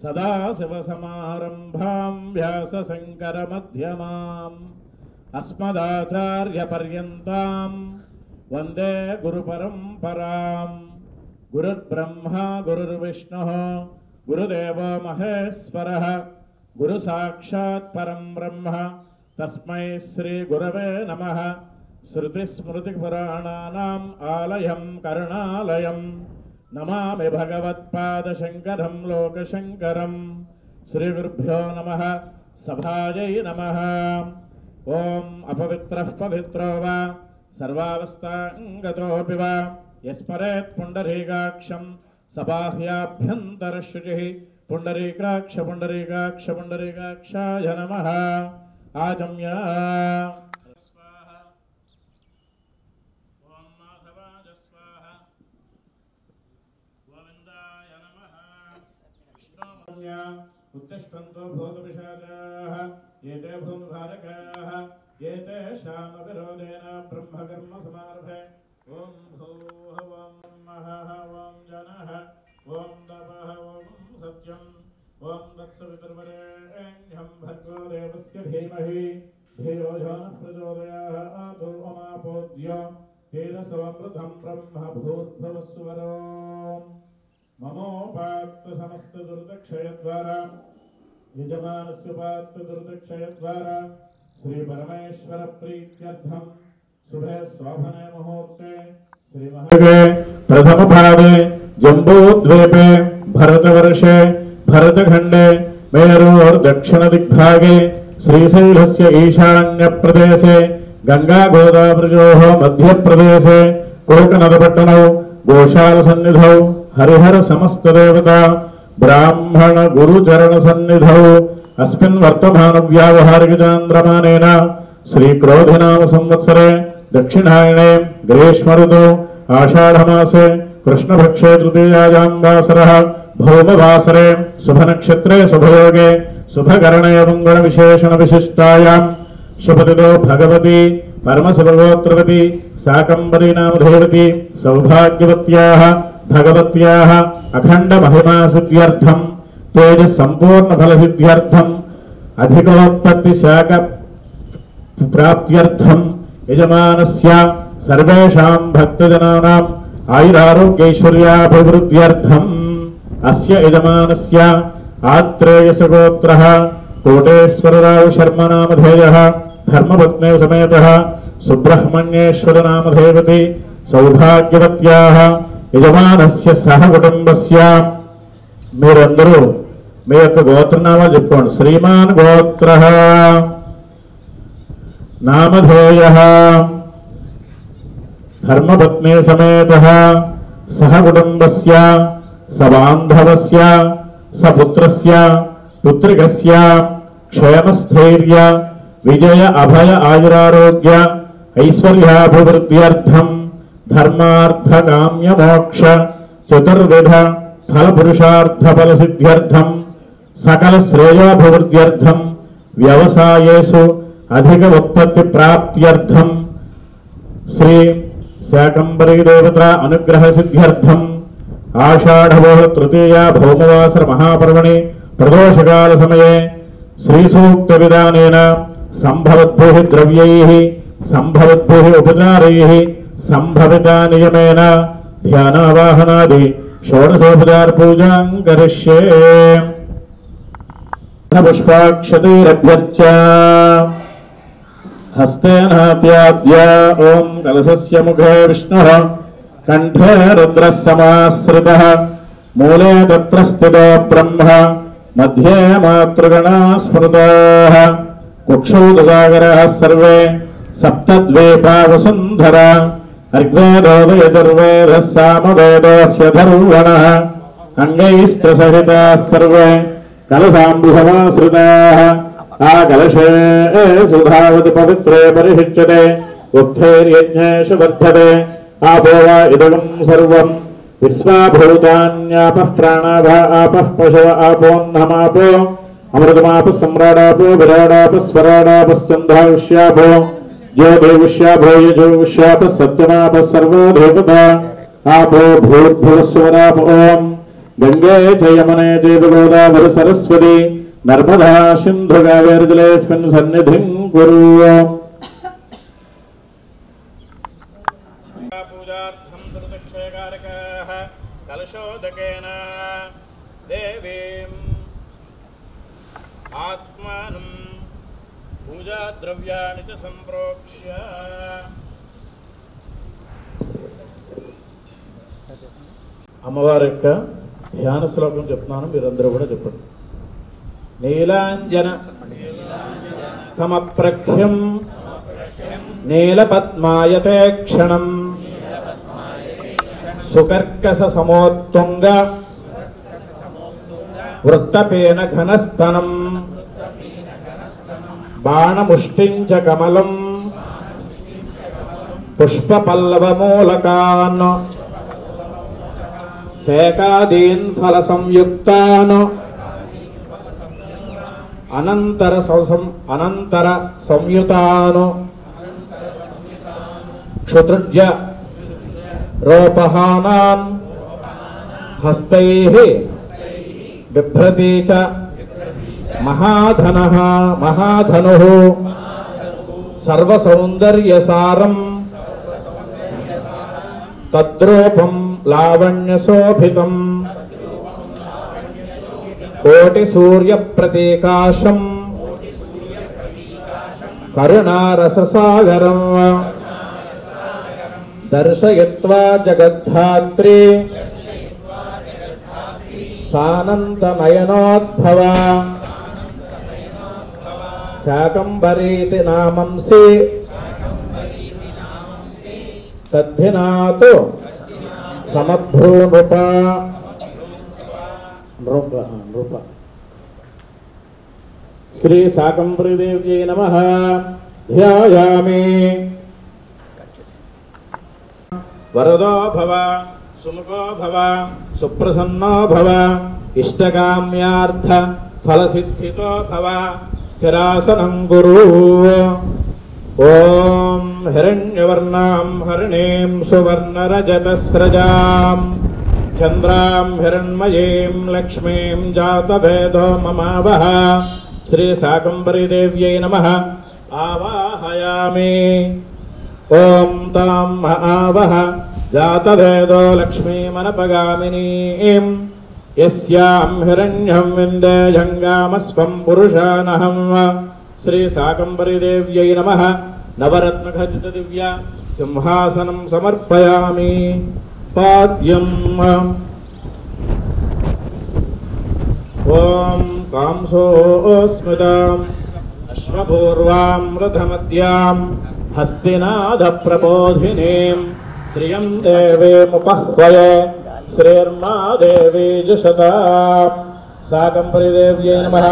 सदाशिवसमारम्भां व्यासशङ्करमध्यमाम् अस्मदाचार्यपर्यन्तां वन्दे गुरुपरम्पराम्। गुरुर्ब्रह्मा गुरुर्विष्णुः गुरुदेवो महेश्वरः गुरुसाक्षात् परं ब्रह्म तस्मै श्रीगुरवे नमः। श्रुतिस्मृतिपुराणानाम् आलयं करुणालयं नमामि भगवत्पादशङ्करं लोकशङ्करं। श्रीगुरुभ्यो नमः। सभायै नमः। ओम अपवित्रः पवित्रो वा सर्वावस्थाङ्गतोऽपि वा यस्मरेत् पुण्डरीकाक्षं सबाह्याभ्यन्तरशुचिः। पुण्डरीकाक्ष पुण्डरीकाक्ष पुण्डरीकाक्षाय नमः। आचम्य ओम माधवाय स्वाहा। गोविन्दाय नमः। विष्णुमन्य उत्तिष्ठन्तो भूतपिशाचाः एते भूमिभारकाः एते शामविरोधेन ब्रह्मकर्म समारभे। ओम भूः ओम महः ओम जनः ओम तपः ओम सत्यम् ओम तत्सवितुर्वरेण्यं भर्गो देवस्य धीमहि धियो यो नः प्रचोदयात्। ओमापोद्य तेजसोऽमृतं ब्रह्म भूर्भुवस्सुवरो। ममोपात्त समस्त दुर्दक्षयद्वारा यजमानस्योपात्त दुर्दक्षयद्वारा श्री परमेश्वर प्रीत्यर्थं शुभे शोभने मुहूर्ते श्रीमहागे प्रथम भागे जम्बूद्वीपे भरतवर्षे भरतखंडे मेरोर् दक्षिण दिग्भागे श्रीशैलस्य ईशान्य प्रदेशे गंगा गोदावरीयोः मध्य प्रदेशे कोकनदपट्टनौ गोशाल सन्निधौ हरिहर समस्त देवता ब्राह्मण गुरुचरण सन्निधौ अस्मिन् वर्तमान व्यावहारिक चान्द्रमानेन श्री क्रोधिनाम संवत्सरे दक्षिणायने ग्रीष्म ऋतु आषाढ़मासे कृष्णपक्षे तृतीयायां वासरः भौमवासरे शुभनक्षत्रे शुभयोगे शुभकरणे मंगल विशेषण विशिष्टायां शुभतिथौ भगवती परमशिवगोत्रवती शाकंभरी नामधेयवती सौभाग्यवत्याः भगवत्याः अखंड महिमा सिद्ध्यर्थं तेज संपूर्ण फल सिद्ध्यर्थं अधिकोत्पत्ति शाक प्राप्त्यर्थं यजमानस्य सर्वेषां भक्तजनानां आयुरारोग्यैश्वर्याभिवृद्ध्यर्थं अस्य यजमानस्य आत्रेयसगोत्रः कोटेश्वरराव शर्मा नामधेयः धर्मपत्नी समेतः सुब्रह्मण्येश्वर नामधेयवती सौभाग्यवत्याः यजमानस्य सह कुटुंबस्य మీరందరూ మీ యొక్క గోత్రనామాలు చెప్పుకోండి. శ్రీమాన్ గోత్రః నామధేయః ధర్మపత్నీ సమేతః సహ కుటుంబస్య సబాంధవస్య సపుత్రస్య పుత్రికస్య క్షేమస్థైర్య విజయ అభయ ఆయురారోగ్య ఐశ్వర్యాభివృద్ధ్యర్థం धर्मार्थ काम्य मोक्ष चतुर्विध फल पुरुषार्थ फल सिद्ध्यर्थम सकल श्रेयोभिवृद्ध्यर्थम व्यवसायेषु अधिक उत्पत्ति प्राप्त्यर्थम श्री शाकंभरी देवता अनुग्रह सिद्ध्यर्थम आषाढ़ तृतीया भौमवासर महापर्वणि प्रदोषकाल समये श्री सूक्त विधानेन संभवद्भिः द्रव्यैः संभवद्भिः उपचारैः संभविता नियमेन ध्यानावाहनादि षोडशोपचार पूजां करिष्ये। पुष्पाक्षतैरभ्यर्च्य हस्तेनात्याद्य ओं कलशस्य मुखे विष्णुः कंठे रुद्रः समाश्रितः मूले तत्र स्थितो ब्रह्म मध्ये मातृगणा स्मृताः कुक्षौ दशागराः सर्वे सप्तद्वीपा वसुन्धरा ऋग्वेदो यजुर्वेदः सामवेदो ह्यथर्वणः अंगैश्च सहिताः सर्वे कलशाम्बुसमाश्रिताः आकलशे सुधावति पवित्रे परिषिच्यते उक्थैर्यज्ञेषु वर्धते आपो वा इदगं सर्वं विश्वाभूतान्यापः प्राणाभा आपः पशव आपोऽन्नमापो अमृतमापः सम्राडापो विराडापः स्वराडापः चन्द्राविष्यापो ज्योतिविष्यापो यजुर्विष्यापः सत्यमापः सर्वो देवता आपो भूर्भुवस्वराप ओम गंगे च यमुने चैव गोदावरी सरस्वती नर्मदा सिंधु कावेरी जलेऽस्मिन् सन्निधिं कुरु। पूजार्थं दुर्दक्षयकारकः कलशोदकेन देवीम् आत्मानं पूजाद्रव्याणि च सम्प्रोक्ष्य అమ్మవారి యొక్క ధ్యాన శ్లోకం చెప్తున్నాను, మీరందరూ కూడా చెప్పండి. నీలాంజన సమప్రఖ్యం నీలపద్మాయతే క్షణం సుకర్కశ సమోత్తుంగ వృత్తపేన ఘనస్తనం బాణముష్టించ కమలం పుష్పపల్లవమూలకాన్ శేఖాదీన్ ఫల సంయుక్తాన్ అనంతర సంయుతాన్ క్షుతృజ్య రూపహానాన్ హస్తైః బిభ్రతి చ మహాధనుః సర్వసౌందర్యసారం తద్రూపం లావణ్యశోభితం కోటి సూర్య ప్రతీకాశం కరుణారససాగరం దర్శయత్వా జగద్ధాత్రి సానందనయనోద్భవ శాకంబరీతి నామంసి తద్ధినాతు సమభ్రూనృప నృప శ్రీ శాకంబరీదేవ్యై నమః. ధ్యాయామి. వరదో భవ సుముఖో భవ సుప్రసన్నో భవ ఇష్టకామ్యార్థ ఫలసిద్ధితో భవ స్థిరాసనం కురు. ఓం హిరణ్యవర్ణాం హరిణీం సువర్ణరజతస్రజాం చంద్రాం హిరణ్మయీం లక్ష్మీం జాతభేదో మమావహ. శ్రీ శాకంబరీదేవ్యై నమః. ఆవాహయామి. ఓం తాం ఆవహ జాతభేదో లక్ష్మీమనపగామినీం యస్యాం హిరణ్యం విందేయంగామస్వం పురుషానహం. శ్రీ శాకంబరీదేవ్యై నమః. నవరత్నఖచిత దివ్య సింహాసనం సమర్పయామి. పాద్యం. ఓం కాంసోస్మితాం అశ్వపూర్వాం రథమద్యాం హస్తినాద ప్రబోధినీం శ్రియం దేవీముపహ్వయే శ్రీర్మా దేవీ జుషతా. శాకంబరీదేవ్యై నమః.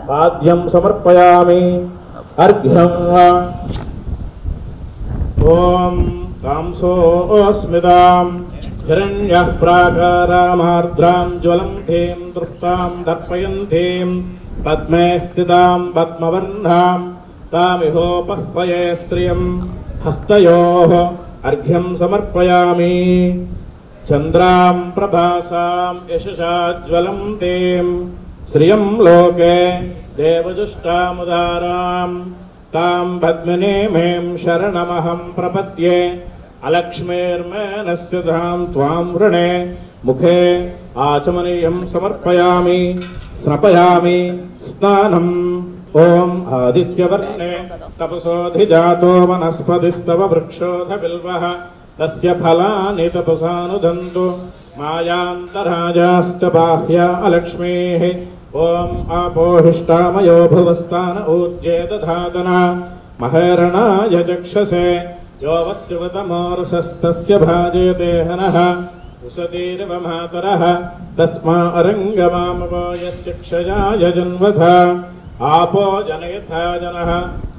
పాద్యం సమర్పయామి. అర్ఘ్యం. ఓం కాంసోస్మితాం హిరణ్యః ప్రాకారామార్ద్రాం జ్వలంతీం తృప్తాం దర్పయంతీం పద్మే స్థితాం పద్మవర్ణాం తామిహోపహ్వయే శ్రియం హస్తయోః అర్ఘ్యం సమర్పయామి. చంద్రాం ప్రభాసాం యశసా జ్వలంతీం శ్రియం లోకే దేవజుష్టాముదారాం తాం పద్మినీమేం శరణమహం ప్రపద్యే. అలక్ష్మీర్మేన స్థితాం త్వాం వృణే ముఖే ఆచమనీయం సమర్పయామి. స్నపయామి. స్నానం. ఓం ఆదిత్యవర్ణే తపసోధిజాతో వనస్పతిస్తవ వృక్షోధ బిల్వః తస్య ఫలాని తపసానుదంతు మాయాంతరాజాశ్చ బాహ్యా అలక్ష్మీః. ఓం ఆపోహిష్టామయో భువస్థాన ఊర్జే దధాతన మహేరణాయ చక్షసే यो वस्यवतमोरसस्तस्य भाजयते हनः उषतीरिव मातरः तस्मा अरङ्गमामवो यस्य क्षयाय जन्मथ आपो जनयथा जनः.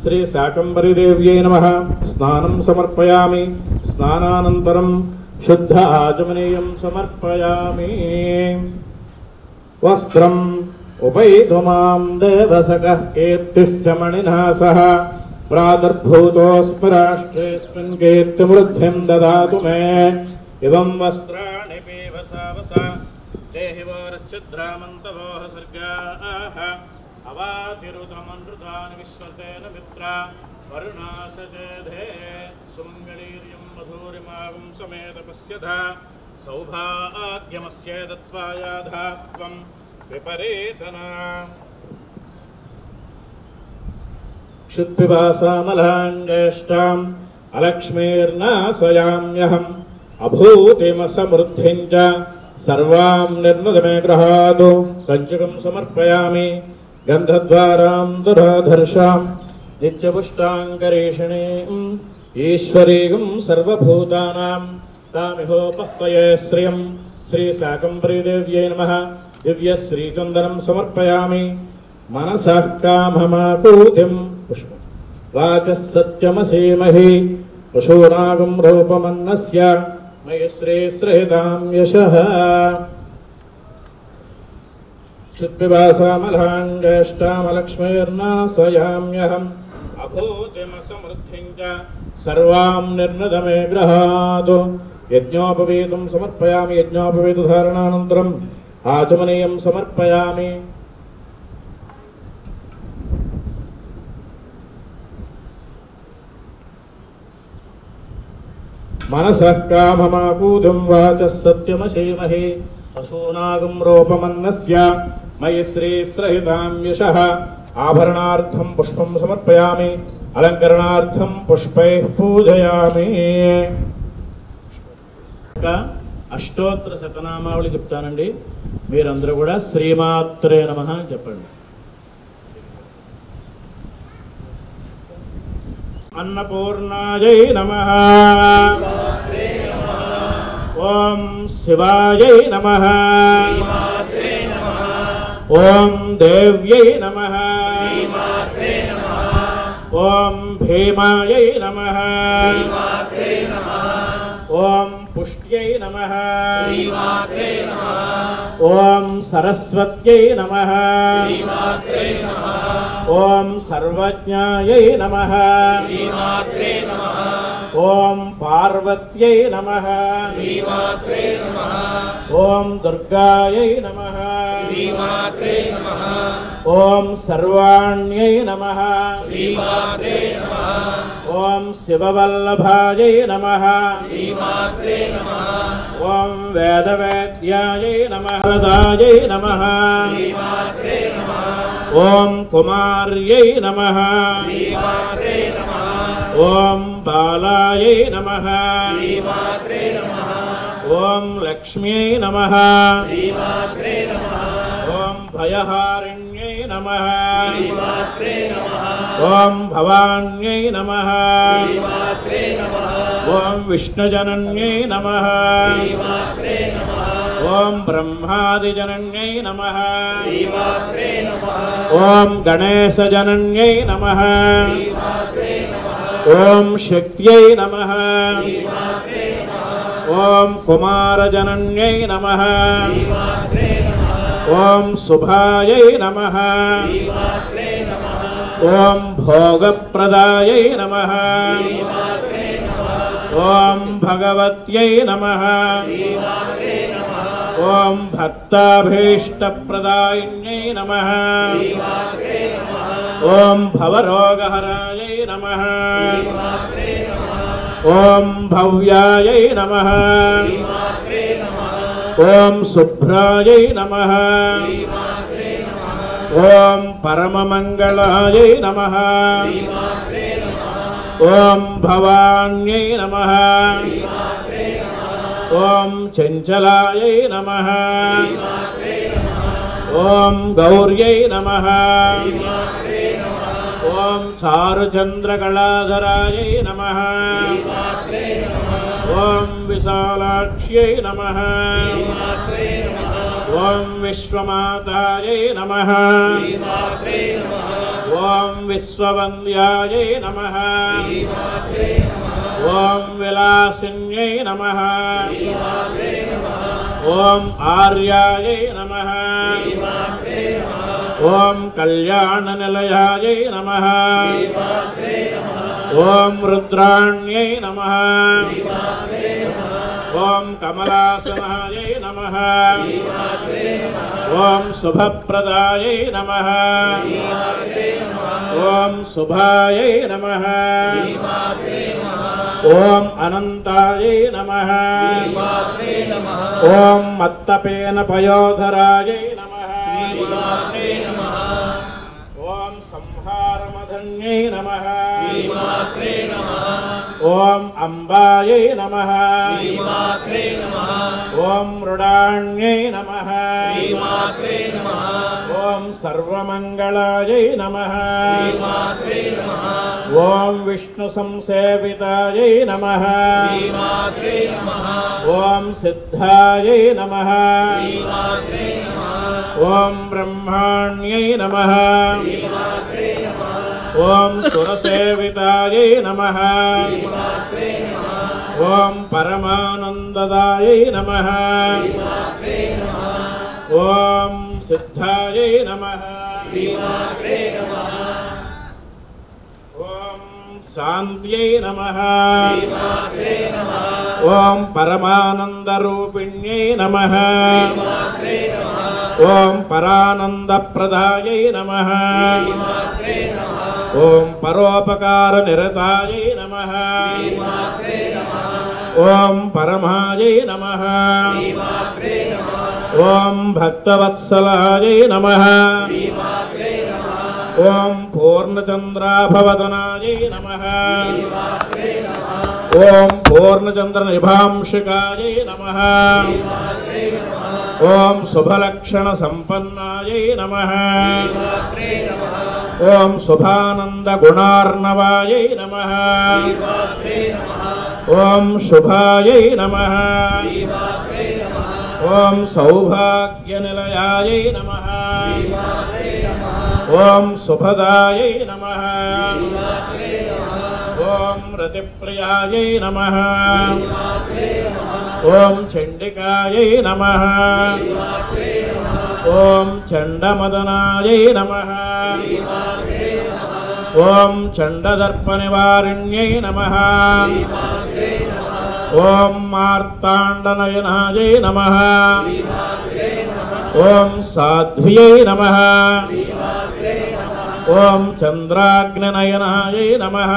श्री शाकम्भरीदेव्यै नमः. स्नानं समर्पयामि. स्नानानन्तरं शुद्ध आचमनीयं समर्पयामि. वस्त्रम् उपैतु मां देवसखः कीर्तिश्च मणिना सह प्रादुर्भूतोऽस्मि राष्ट्रेऽस्मिन् कीर्तिवृद्धिं ददातु मे. इदं वस्त्राणि पीवसा वसा देहि वो निद्रामन्तवोह सर्गाः अवातिरुतमनृतानि विश्वतेन मित्रा वरुणासचेधे सुमङ्गलीर्यं मधुरिमागं समेतपस्यधा सौभाग्यमस्य दत्त्वायाधास्त्वं विपरीतना क्षुत्पिपासामलाङ्गेष्टाम् अलक्ष्मीर्नाशयाम्यहम् अभूतिमसमृद्धिं च सर्वां निर्नदमे गृहातु कञ्चुकं समर्पयामि गन्धद्वारां दुराधर्षां नित्यपुष्टाङ्करेषणीम् ईश्वरीं सर्वभूतानां तामिहोपस्त्वये श्रियं श्रीशाकम्भरीदेव्यै नमः दिव्यश्रीचन्दनं समर्पयामि मनसः काममापूतिं पुष्पं वाचः सत्यमसीमहि पशूनागं रूपमन्नस्य मयि श्रीसृहितां यशः क्षुत्पिपासामलाङ्गेष्टामलक्ष्मीर्नाशयाम्यहम् अभूतिमसमृद्धिं च सर्वां निर्नदमे गृहातु यज्ञोपवीतं समर्पयामि यज्ञोपवीतधारणानन्तरम् आचमनीयं समर्पयामि मनसः काममापूतिं वाचः सत्यमसीमहि पशूनागं रूपमन्नस्य मयि श्रीसृहितां यशः आभरणार्थं पुष्पं समर्पयामि अलङ्करणार्थं पुष्पैः पूजयामि అష్టోత్తర శతనామావళి చెప్తానండి మీరందరూ కూడా శ్రీమాత్రే నమః చెప్పండి अन्नपूर्णायै नमः ओम शिवायै नमः ओम देव्यै नमः ओम भीमायै नमः ओम पुष्ट्यै नमः ओम सरस्वत्यै नमः ओम सर्वज्ञायै नमः ओम पार्वत्यै नमः ओम दुर्गायै नमः ओम सर्वाण्यै नमः ओम शिववल्लभायै नमः ओम वेदवेद्यायै नमः वरदायै नमः ओम कुमार्यै नमः ओम बालायै नमः ओम लक्ष्म्यै नमः ओम भयहारिण्यै नमः ओम भवान्यै नमः ओम विष्णुजनन्यै नमः ओम ब्रह्मादिजनन्यै नमः ओम गणेशजनन्यै नमः ओम शक्त्यै नमः ओम कुमारजनन्यै नमः ओम शुभायै नमः ओम भोगप्रदायै नमः ओम भगवत्यै नमः ओम भक्ताभीष्टप्रदायिन्यै नमः ओम भवरोगहरायै नमः ओम भव्यायै नमः ओम शुभ्रायै नमः ओम परममंगलायै नमः ओम भवान्यै नमः ओम चंचलायै नमः ओम गौर्यै नमः ओम चारुचंद्रकलाधरायै नमः ओम विशालाक्ष्यै नमः ओम विश्वमातायै नमः ओम विश्ववन्द्यायै नमः ओम विलासिन्यै नमः ओम आर्यायै नमः ओम कल्याणनिलयायै नमः ओम रुद्राण्यै नमः ఓం కమలాసనాయై నమః ఓం శుభప్రదాయై నమః ఓం శుభాయై నమః ఓం అనంతాయై నమః ఓం మత్తపేన పయోధరాయై నమః ఓం సంహారమధన్యై నమః ఓం అంబాయై నమః ఓం మృడాణ్యై నమః ఓం సర్వమంగళాయై నమః ఓం విష్ణు సంసేవితాయై నమః ఓం సిద్ధాయై నమః ఓం బ్రహ్మాణ్యై నమః ఓం సురసేవితాయై నమః ఓం పరమానందదాయై నమః ఓం సిద్ధాయై నమః ఓం శాంత్యై నమః ఓం పరమానందరూపిణ్యై నమః ఓం పరానందప్రదాయై నమః ఓం పరోపకారనిరతాయై నమః ఓం పరమాయై నమః ఓం భక్తవత్సలాయై నమః ఓం పూర్ణచంద్రాభవదనాయై నమః ఓం పూర్ణచంద్రనిభాంశికాయై నమః ఓం శుభలక్షణసంపన్నాయై నమః ఓం శుభానందగుణార్ణవాయై నమః ఓం శుభాయై నమః ఓం సౌభాగ్యనిలయాయై నమః ఓం శుభదాయై నమః ఓం రతిప్రియాయై నమః ఓం చండికాయై నమః ఓం చండమదనాయై నమః ఓం చండదర్పనివారిణ్యై నమః ఓం మార్తాండనయనాయై నమః ఓం సాధ్వ్యై నమః ఓం చంద్రాగ్నినయనాయై నమః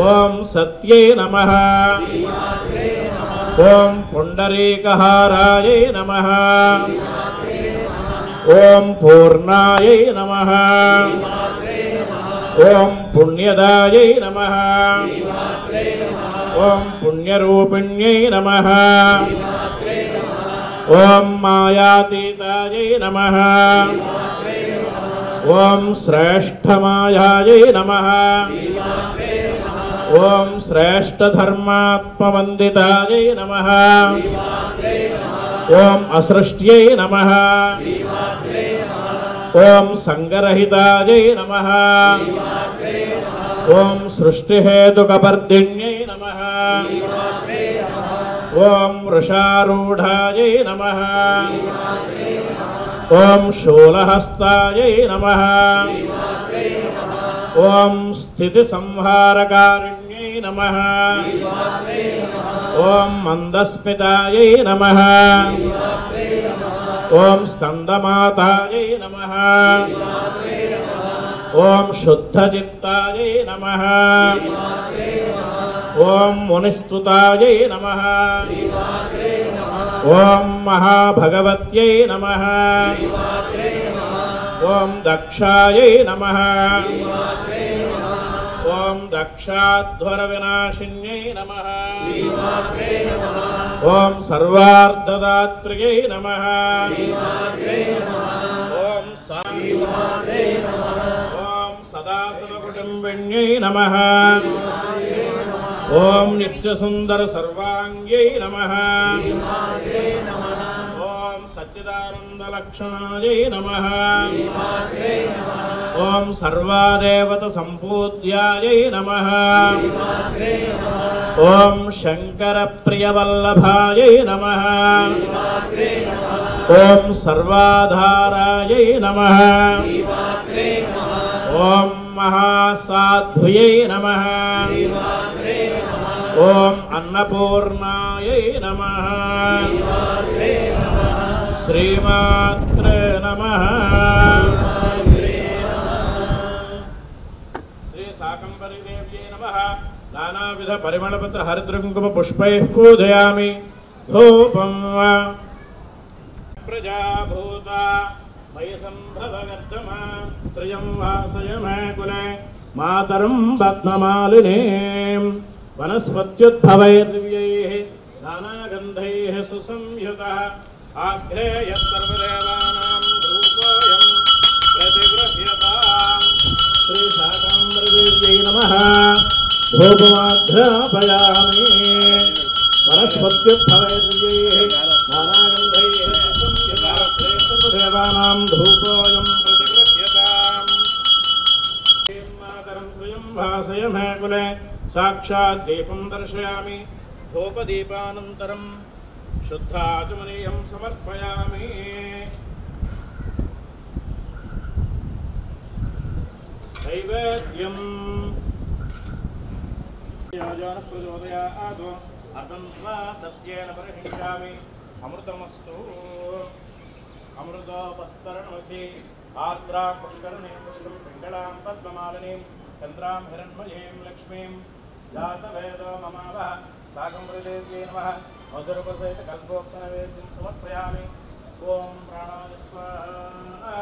ఓం సత్యై నమః ఓం పుండరీకహారాయై నమః ఓం పూర్ణాయై నమః ఓం పుణ్యదాయై నమః ఓం పుణ్యరూపిణ్యై నమః ఓం మాయాతీతాయై నమః ఓం శ్రేష్ఠమాయాయై నమః ఓం శ్రేష్ఠధర్మాత్మవందితాయై నమః ఓం అసృష్ట్యై నమః ఓం సంగరహితాయై నమః ఓం సృష్టిహేతుకపర్దిన్యై నమః ఓం వృషారూఢాయై నమః ఓం శూలహస్తాయై నమః ఓం స్థితిసంహారకారిణ్యై నమః ఓం మందస్మితాయై నమః ఓం స్కందమాతాయై నమః ఓం శుద్ధచిత్తాయై నమః ఓం మునిస్తుతాయై నమః ఓం మహాభగవత్యై నమః ఓం దక్షాయై నమః ఓం దక్షాధ్వర వినాశిన్యై నమః ఓం సర్వార్ధదాత్రియై నమః ఓం ఓం సదాశివకుటుంబిన్యై నమః ఓం నిత్యసుందర సర్వాంగ్యై నమః ఓం సచ్చిదానందలక్షణాయై నమః ఓం సర్వాదేవత సంపూజ్యాయై నమః ఓం శంకర ప్రియవల్లభాయై నమః ఓం సర్వాధారాయై నమః ఓం మహాసాధ్వ్యై నమః ఓం అన్నపూర్ణాయై నమః శ్రీమాత్రే నమః శ్రీ శాకంబరీదేవ్యై నమః నానావిధ పరిమళపత్ర హరిద్రకుంకుమ పుష్పైః పూజయామి ధూపం ప్రజాభూత మయి సంభవగర్ధమ త్రియం వాసయ మే కులే మాతరం పద్మమాలినీం వనస్పత్యుద్భవైర్దివ్యైః నానాగంధైః సుసంయుతః ఆగ్రేయ సర్వదేవానాం ధూపోయం ప్రతిగృహ్యతాం శ్రీ శాకంబరీదేవ్యై నమః ధూపమాఘ్రాపయామి వనస్పత్యుద్భవైర్దివ్యైః నానాగంధైః సుసంయుతః సర్వదేవానాం ధూపోయం ప్రతిగృహ్యతాం మాతరం శ్రియం భాసయ మే కులే సాక్షాత్ దీపం దర్శయామి ధూపదీపానంతరం శుద్ధాచమనీయం సమర్పయామి నైవేద్యం ప్రచోదయాత్ అర్థం స్వా సత్యేన పరిహించామి అమృతమస్తు అమృతోపస్తరణమసి ఆర్ద్రాం పుష్కరణీం పుష్పం పింగళాం పద్మమాలినీం చంద్రాం హిరణ్మయీం లక్ష్మీం జాతవేదో మమావః శాకంబరీదేవ్యై నమః మధురపసహిత కల్పోక్త నైవేద్యం సమర్పయామి ఓం ప్రాణాయ స్వాహా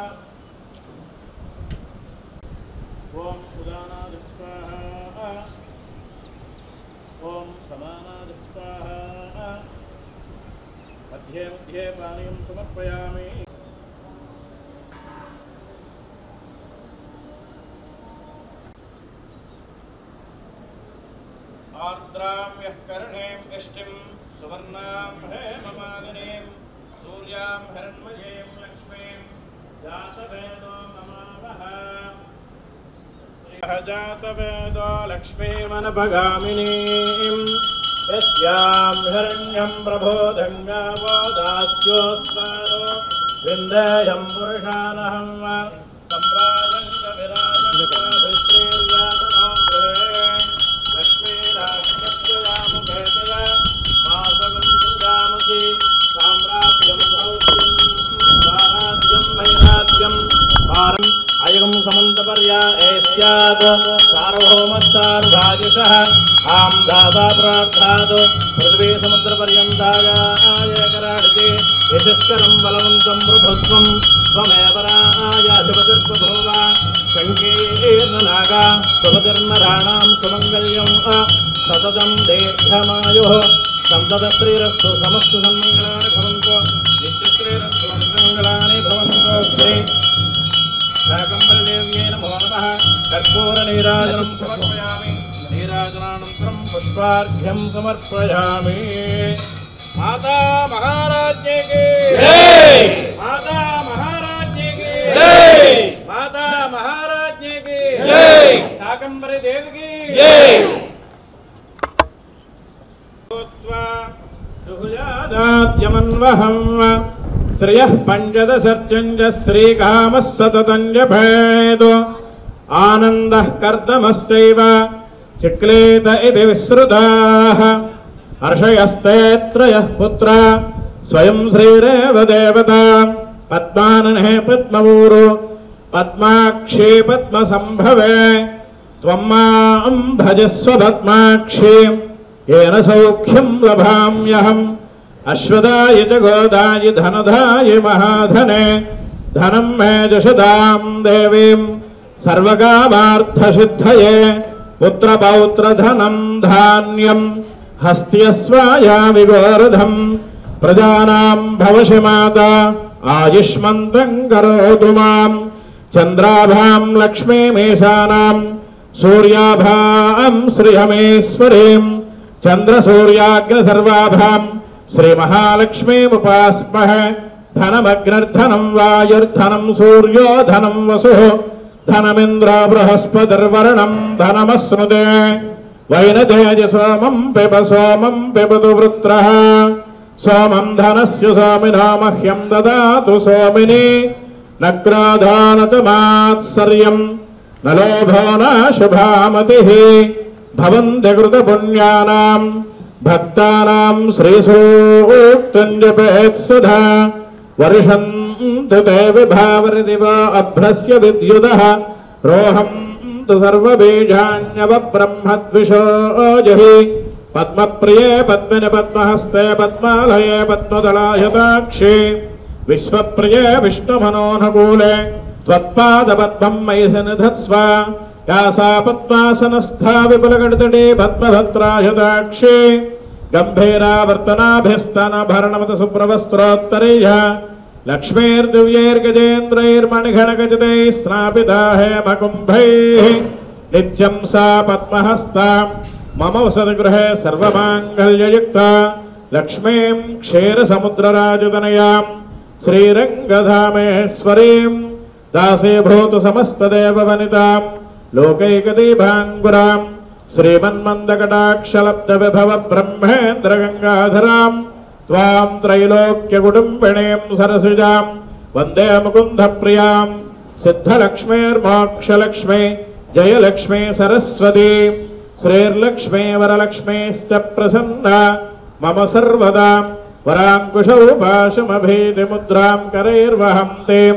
ఓం ఉదానాయ స్వాహా ఓం సమానాయ స్వాహా మధ్యే మధ్యే పానీయం సమర్పయామి ఆర్ద్రాం యః కర్ణేం ఇష్టిం సువర్ణాం హేమమాలినీం సూర్యాం హిరణ్మయీం లక్ష్మీం జాతవేదో మమావః జాతవేదో లక్ష్మీమనభగామినీం యస్యాం హిరణ్యం ప్రబోధంగావో దాస్యోస్మారో విందేయం పురుషానహం సంప్రాజం చ విరాజం శ్రీర్యాతనో గృహే లక్ష్మీరాజ్ఞప్రయాముఖేతయ మాసగం సుజామసి సామ్రాజ్యం భౌత్యం స్వారాజ్యం వైరాజ్యం పారం అయగం సమంతపర్యా ఏస్యాత్ సార్వభౌమస్సార్వాయుషః ఆం దాతా ప్రార్థాత్ పృథివీ సముద్రపర్యంతాయాయకరాడితే యశస్కరం బలవంతం ప్రభుత్వం త్వమేవ రాయాధిపతిర్బభూవ సంకీర్ణనాగా సుభతిర్నరాణాం సుమంగళ్యం సతతం దీర్ఘమాయుః సంతతశ్రీరస్తు సమస్తు సన్మంగళాని భవంతు నిత్యశ్రీరస్తు నిత్యమంగళాని భవంతు శ్రీ శాకంబరీదేవ్యై నమో నమః కర్పూర నీరాజనం సమర్పయామి నీరాజనానంతరం పుష్పార్ఘ్యం సమర్పయామి మాతా మహారాజ్ఞే కీ జై మాతా మహారాజ్ఞే కీ జై మాతా మహారాజ్ఞే కీ జై శాకంబరీదేవి కీ జై దుహుజాదాత్యమన్వహం శ్రియః పంచదశర్చంజ శ్రీకామः సతతం జపేత్ ఆనందః కర్దమశ్చైవ చిక్లేత ఇతి విశ్రుతాః హర్షయస్తే త్రయః పుత్రా స్వయం శ్రీరేవ దేవత పద్మాననే పద్మవూరు పద్మాక్షీ పద్మసంభవే త్వం మాం భజస్వ పద్మాక్షీ येन सौख्यं लभाम्यहम् अश्वदाय च गोदाय धनदाय महाधने धनं मे जशदां देवीं सर्वकामार्थसिद्धये पुत्रपौत्रधनं धान्यं हस्त्यस्वाया विगोरधं प्रजानां भवसि माता आयुष्मन्तं करोतु मां चन्द्राभां लक्ष्मीमीशानां सूर्याभां श्रियमेश्वरीं चंद्रसूर्याग्र सर्वाभां श्री महालक्ष्मीमुपास्महे धनमग्निर्धनं वायुर्धनं सूर्यो धनं वसुः धनमिन्द्रो बृहस्पतिर्वरुणं धनमस्नुते वैनतेज सोमं पिबतु वृत्रः सोमं धनस्य सोमिनो मह्यं ददातु सोमिनी न क्रोधो न च मात्सर्यं न लोभो न शुभामतिः భవంతి కృత పుణ్యానాం భక్తానాం శ్రీసూక్తం జపేత్ సదా వర్షంతు తే విభావరిదివో అభ్రస్య విద్యుదః రోహంతు సర్వబీజాన్యవ బ్రహ్మద్విషో జహి పద్మప్రియే పద్మిని పద్మహస్తే పద్మాలయే పద్మదళాయతాక్షి విశ్వప్రియే విష్ణుమనోనుకూలే త్వత్పాదపద్మం మయి సన్నిధత్స్వ యాసా పద్మాసనస్థా విపులగడితడే పద్మభద్రాయతాక్షి గంభీరావర్తనాభిస్తనభరణమత శుభ్రవస్త్రోత్తరైః లక్ష్మీర్దివ్యైర్గజేంద్రైర్మణిఘనగజతైः స్నాపితా హేమకుంభైः నిత్యం సా పద్మహస్తా మమ వసతిగృహే సర్వమాంగళ్యయుక్తా లక్ష్మీం క్షీరసముద్రరాజతనయాం శ్రీరంగధామేశ్వరీం దాసీభూత సమస్తదేవవనితాం లోకైకదీపాంగురాం శ్రీమన్మందకటాక్షలబ్ధవిభవ బ్రహ్మేంద్రగంగాధరాం త్వాం త్రైలోక్యకుటుంబిణీం సరసిజాం వందే ముకుందప్రియాం సిద్ధలక్ష్మీర్మోక్షలక్ష్మీ జయలక్ష్మీ సరస్వతీ శ్రీర్లక్ష్మీ వరలక్ష్మీశ్చ ప్రసన్నా మమ సర్వదా వరాంకుశౌ పాశమభీతిముద్రాం కరైర్వహంతీం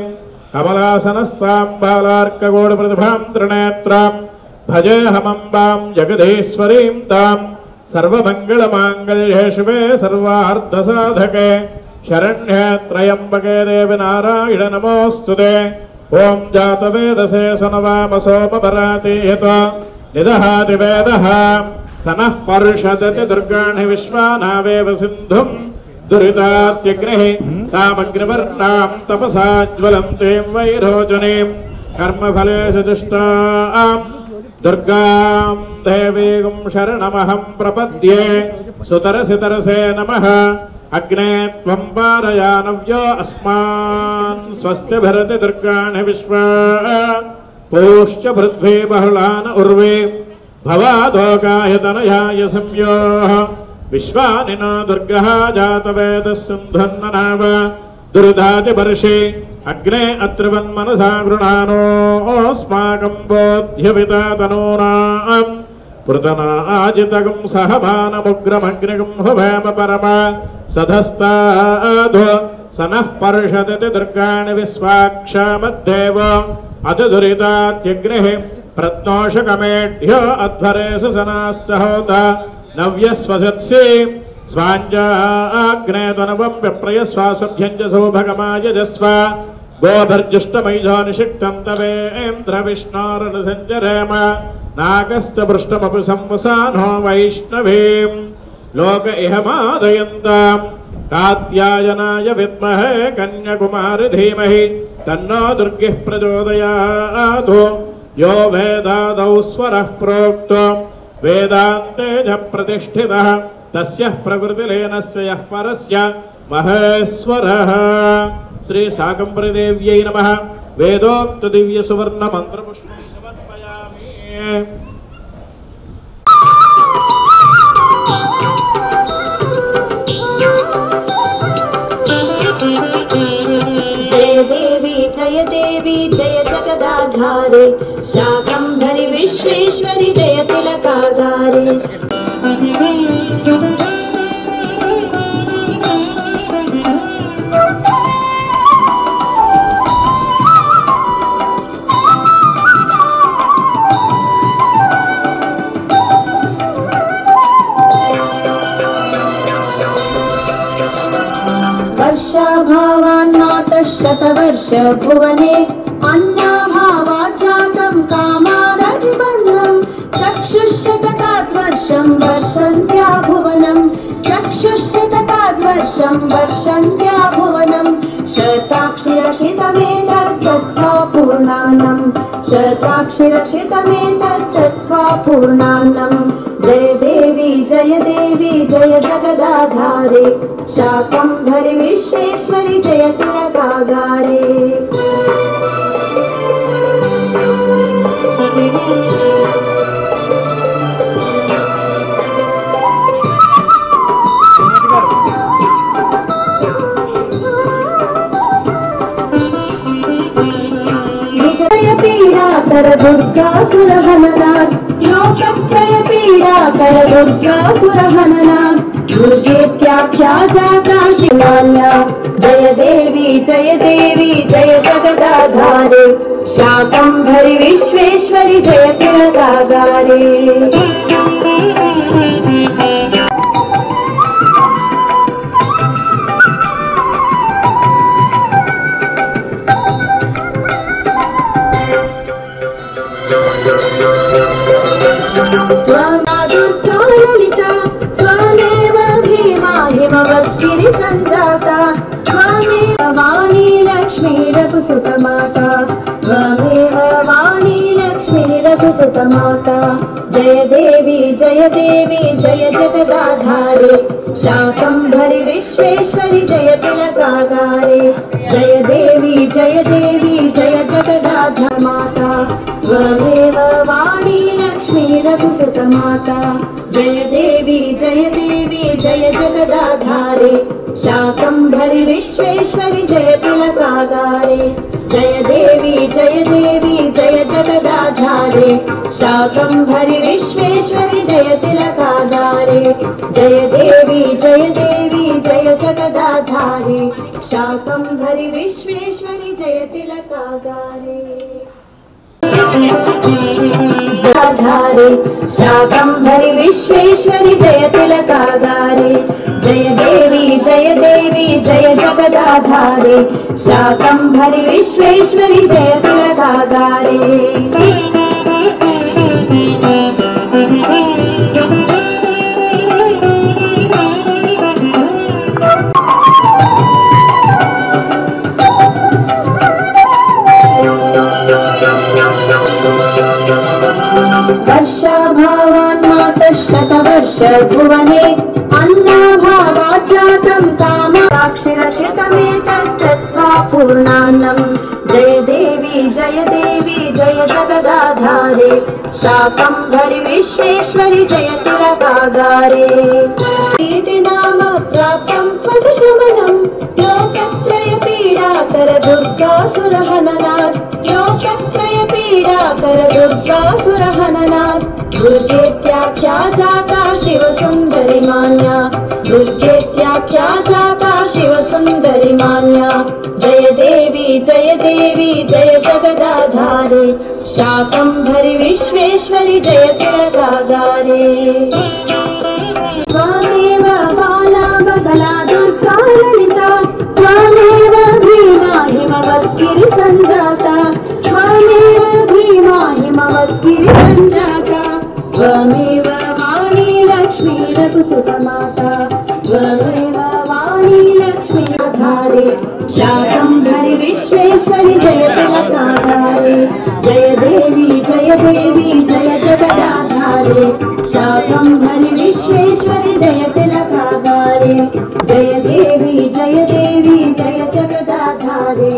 కమలాసనస్తాం బాలార్కగోడప్రతిభాం త్రినేత్రాం భజేహమంబాం జగదీశ్వరీం తాం సర్వమంగళమాంగళ్యే శివే సర్వార్థసాధకే శరణ్యే త్రయంబకే దేవి నారాయణ నమోస్తుతే ఓం జాతవేదసే సనవామ సోమపరాతీయత నిదహాతి వేదః సనః పర్షదతి దుర్గాణి విశ్వానావేవ సింధుం దురితాత్యగ్నిః తామగ్నివర్ణాం తపసా జ్వలంతీం వైరోచనీం కర్మఫలేషు దుష్టాం దుర్గాం దేవీం శరణమహం ప్రపద్యే సుతరసితరసే నమః అగ్నే త్వం పారయానవ్యో అస్మాన్ స్వస్తి భరతి దుర్గాణి విశ్వా పూష్య పృథ్వీ బహుళాన ఉర్వే భవాదోకాయతనయాయ సంయోః విశ్వాని న దుర్గః జాతవేదః సింధున్ననావ దుర్దాతి వర్షే అగ్నే అత్రివన్మనసా గృణానోస్మాకం బోధ్యవితాతనూనాం పృతనాజితగం సహమానముగ్రమగ్నిగం హువేమ పరమ సధస్తాధో సనః పర్షదతి దుర్గాణి విశ్వాక్షామద్దేవ అతిదురితాత్యగ్నిః ప్రత్నోషకమేఢ్యో అధ్వరేషు సనాశ్చ హోత నవ్యస్వసత్సి స్వాంజాగ్నే తనవం విప్రయస్వాసుభ్యం చ సౌభగమాయజస్వ గోభర్జుష్టమైధో నిషిక్తం తవేంద్ర విష్ణోరనుసంచరేమ నాగశ్చ పృష్టమపి సంవసానో వైష్ణవీం లోక ఇహ మాదయంతాం కాత్యాయనాయ విద్మహే కన్యాకుమారి ధీమహి తన్నో దుర్గిః ప్రచోదయాత్ యో వేదాదౌ స్వరః ప్రోక్తో వేదాంతే చ ప్రతిష్ఠితః తస్యః ప్రకృతిలీనస్య యః పరస్య మహేశ్వరః శ్రీ శాకంబరీదేవ్యై నమః వేదోక్త దివ్య సువర్ణ మంత్రపుష్పం సమర్పయామి जय देवी जय जगदाधारे शाकंभरी विश्वेश्वरी जय तिलकागारे वर्षाभावान्मातः शतवर्ष भुवने अन्याभावात् जातं कामादनिबन्धं चक्षुष्शतकाद्वर्षं वर्षन्त्या भुवनं चक्षुष्शतकाद्वर्षं वर्षन्त्या भुवनं शताक्षिरक्षितमेतद्दत्त्वा पूर्णान्नं शताक्षिरक्षितमेतद्दत्त्वा पूर्णान्नं जय देवी जय जगदाधारे शाकंभरी विश्वेश्वरी जय तिलकागारे विजय पीडाकर दुर्गासुरहननाथ लोकत्रय पीडाकर दुर्गासुरहननात् दुर्गेत्याख्या जाता शिवान्या जय देवी जय जगदाधारे शाकम्भरि विश्वेश्वरि जय तिलकागारे त्वमा दुर्गा ललिता त्वमेव भीमा हिमवद्गिरि सञ्जाता त्वमेव वाणी लक्ष्मी रघुसुतमाता त्वमेव वाणी लक्ष्मी रघुसुतमाता जय देवी जय जगदाधारे शाकम्भरि विश्वेश्वरि जय तिलकागारे जय देवी जय जगदाधार माता त्वमेव वाणी लक्ष्मी रघुसुतमाता जय देवी जय जगदाधारे शाकम्भरि विश्वेश्वरि जय तिलकागारे जय देवी जय जगदाधारे शाकम्भरि विश्वेश्वरि जय तिलकागारे जय देवी जय जगदाधारे शाकम्भरि विश्वेश्वरि जय तिलकागारे जगदाधारे शाकम्भरि विश्वेश्वरि जय तिलकागारे जय देवी जय जगदाधारे शाकम्भरि विश्वेश्वरि जय तिलकागारे वर्षाभावान् मातः शतवर्ष भुवने अन्नाभावात् जातं कामाक्षिरक्षितमेतत् कृत्वा पूर्णान्नं जय देवी जय जगदाधारे शाकम्भरि विश्वेश्वरि जय तिलकागारे इति नाम प्राप्तं त्वदशमनं लोकत्रय पीडाकर दुर्गासुरहननात् लोकत्रय पीडाकर दुर्गासुरहननात् दुर्गेत्याख्या जाता शिवसुन्दरि मान्या दुर्गेत्याख्या जाता शिवसुन्दरि मान्या जय देवी जय जगदाधारे शाकम्भरि विश्वेश्वरि जय तिलकागारे त्वमेव बाला बगला दुर्गा ललिता त्वमेव भीमा हिमवद्गिरि सञ्जाता त्वमेव भीमा हिमवद्गिरि सञ्जाता त्वमेव वाणी लक्ष्मी रघुसुतमाता त्वमेव वाणी लक्ष्मी आधारे शाकम्भरि विश्वेश्वरि जय तिलकागारे जय देवी जय जगदाधारे शाकम्भरि विश्वेश्वरि जय तिलकागारे जय देवी जय जगदाधारे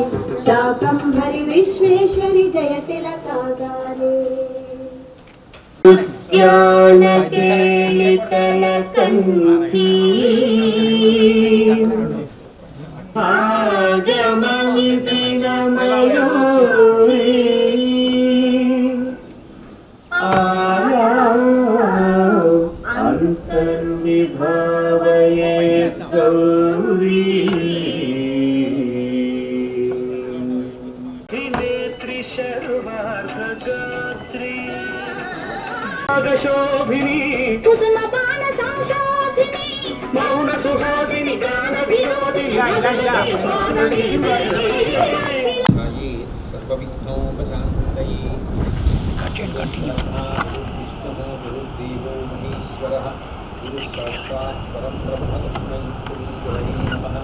शाकम्भरि विश्वेश्वरि जय तिलकागारे ज्ञानकेलितलसन्धी आगमनिपिनमयूरी अन्तर्विभावये गौरी नेत्री शर्वार्धगात्री नागशोभिनी कुसुमपान संशोभिनी मौन सुहासिनी गान विनोदिनी सर्वविघ्नोपशान्तये गुरुदेवो महेश्वरः गुरुसाक्षात् परब्रह्म तस्मै श्रीगुरवे नमः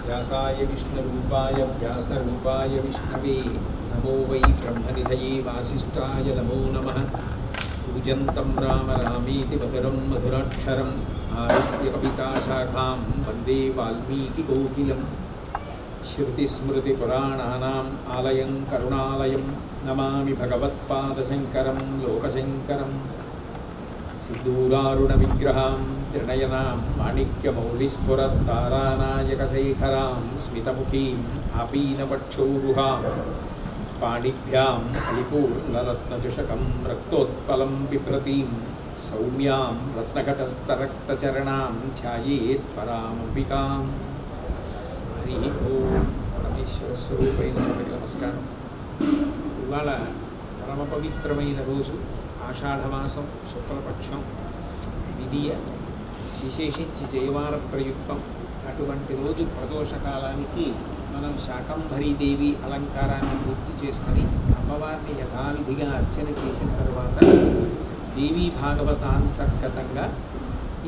व्यासाय विष्णुरूपाय व्यासरूपाय विष्णवे नमो वै ब्रह्मनिधये वासिष्ठाय नमो नमः पूजन्तं राम रामेति मधुरं मधुराक्षरम् आरुह्य कविताशाखां वन्दे वाल्मीकिकोकिलं श्रुतिस्मृतिपुराणानाम् आलयं करुणालयं नमामि भगवत्पादशङ्करं लोकशङ्करं सिद्धूरारुणविग्रहां त्रिनयनां माणिक्यमौलिस्फुरत्तारानायकशेखरां स्मितमुखीम् आपीनवक्षोरुहां పాణిభ్యాం పరిపూర్ణరత్నచుషకం రక్తోత్పలం బిభ్రతీం సౌమ్యాం రత్నఘటస్థరక్తచరణాం ధ్యాయేత్ పరామంబికాం. హరి ఓం. పరమేశ్వర స్వరూపైన సభకి నమస్కారం. ఇవాళ పరమ పవిత్రమైన రోజు, ఆషాఢమాసం శుక్లపక్షం, విధియ, విశేషించి జయవార ప్రయుక్తం. అటువంటి రోజు ప్రదోషకాలానికి మనం శాకంభరీదేవి అలంకారాన్ని పూర్తి చేసుకుని అమ్మవారిని యథావిధిగా అర్చన చేసిన తర్వాత దేవీ భాగవతాంతర్గతంగా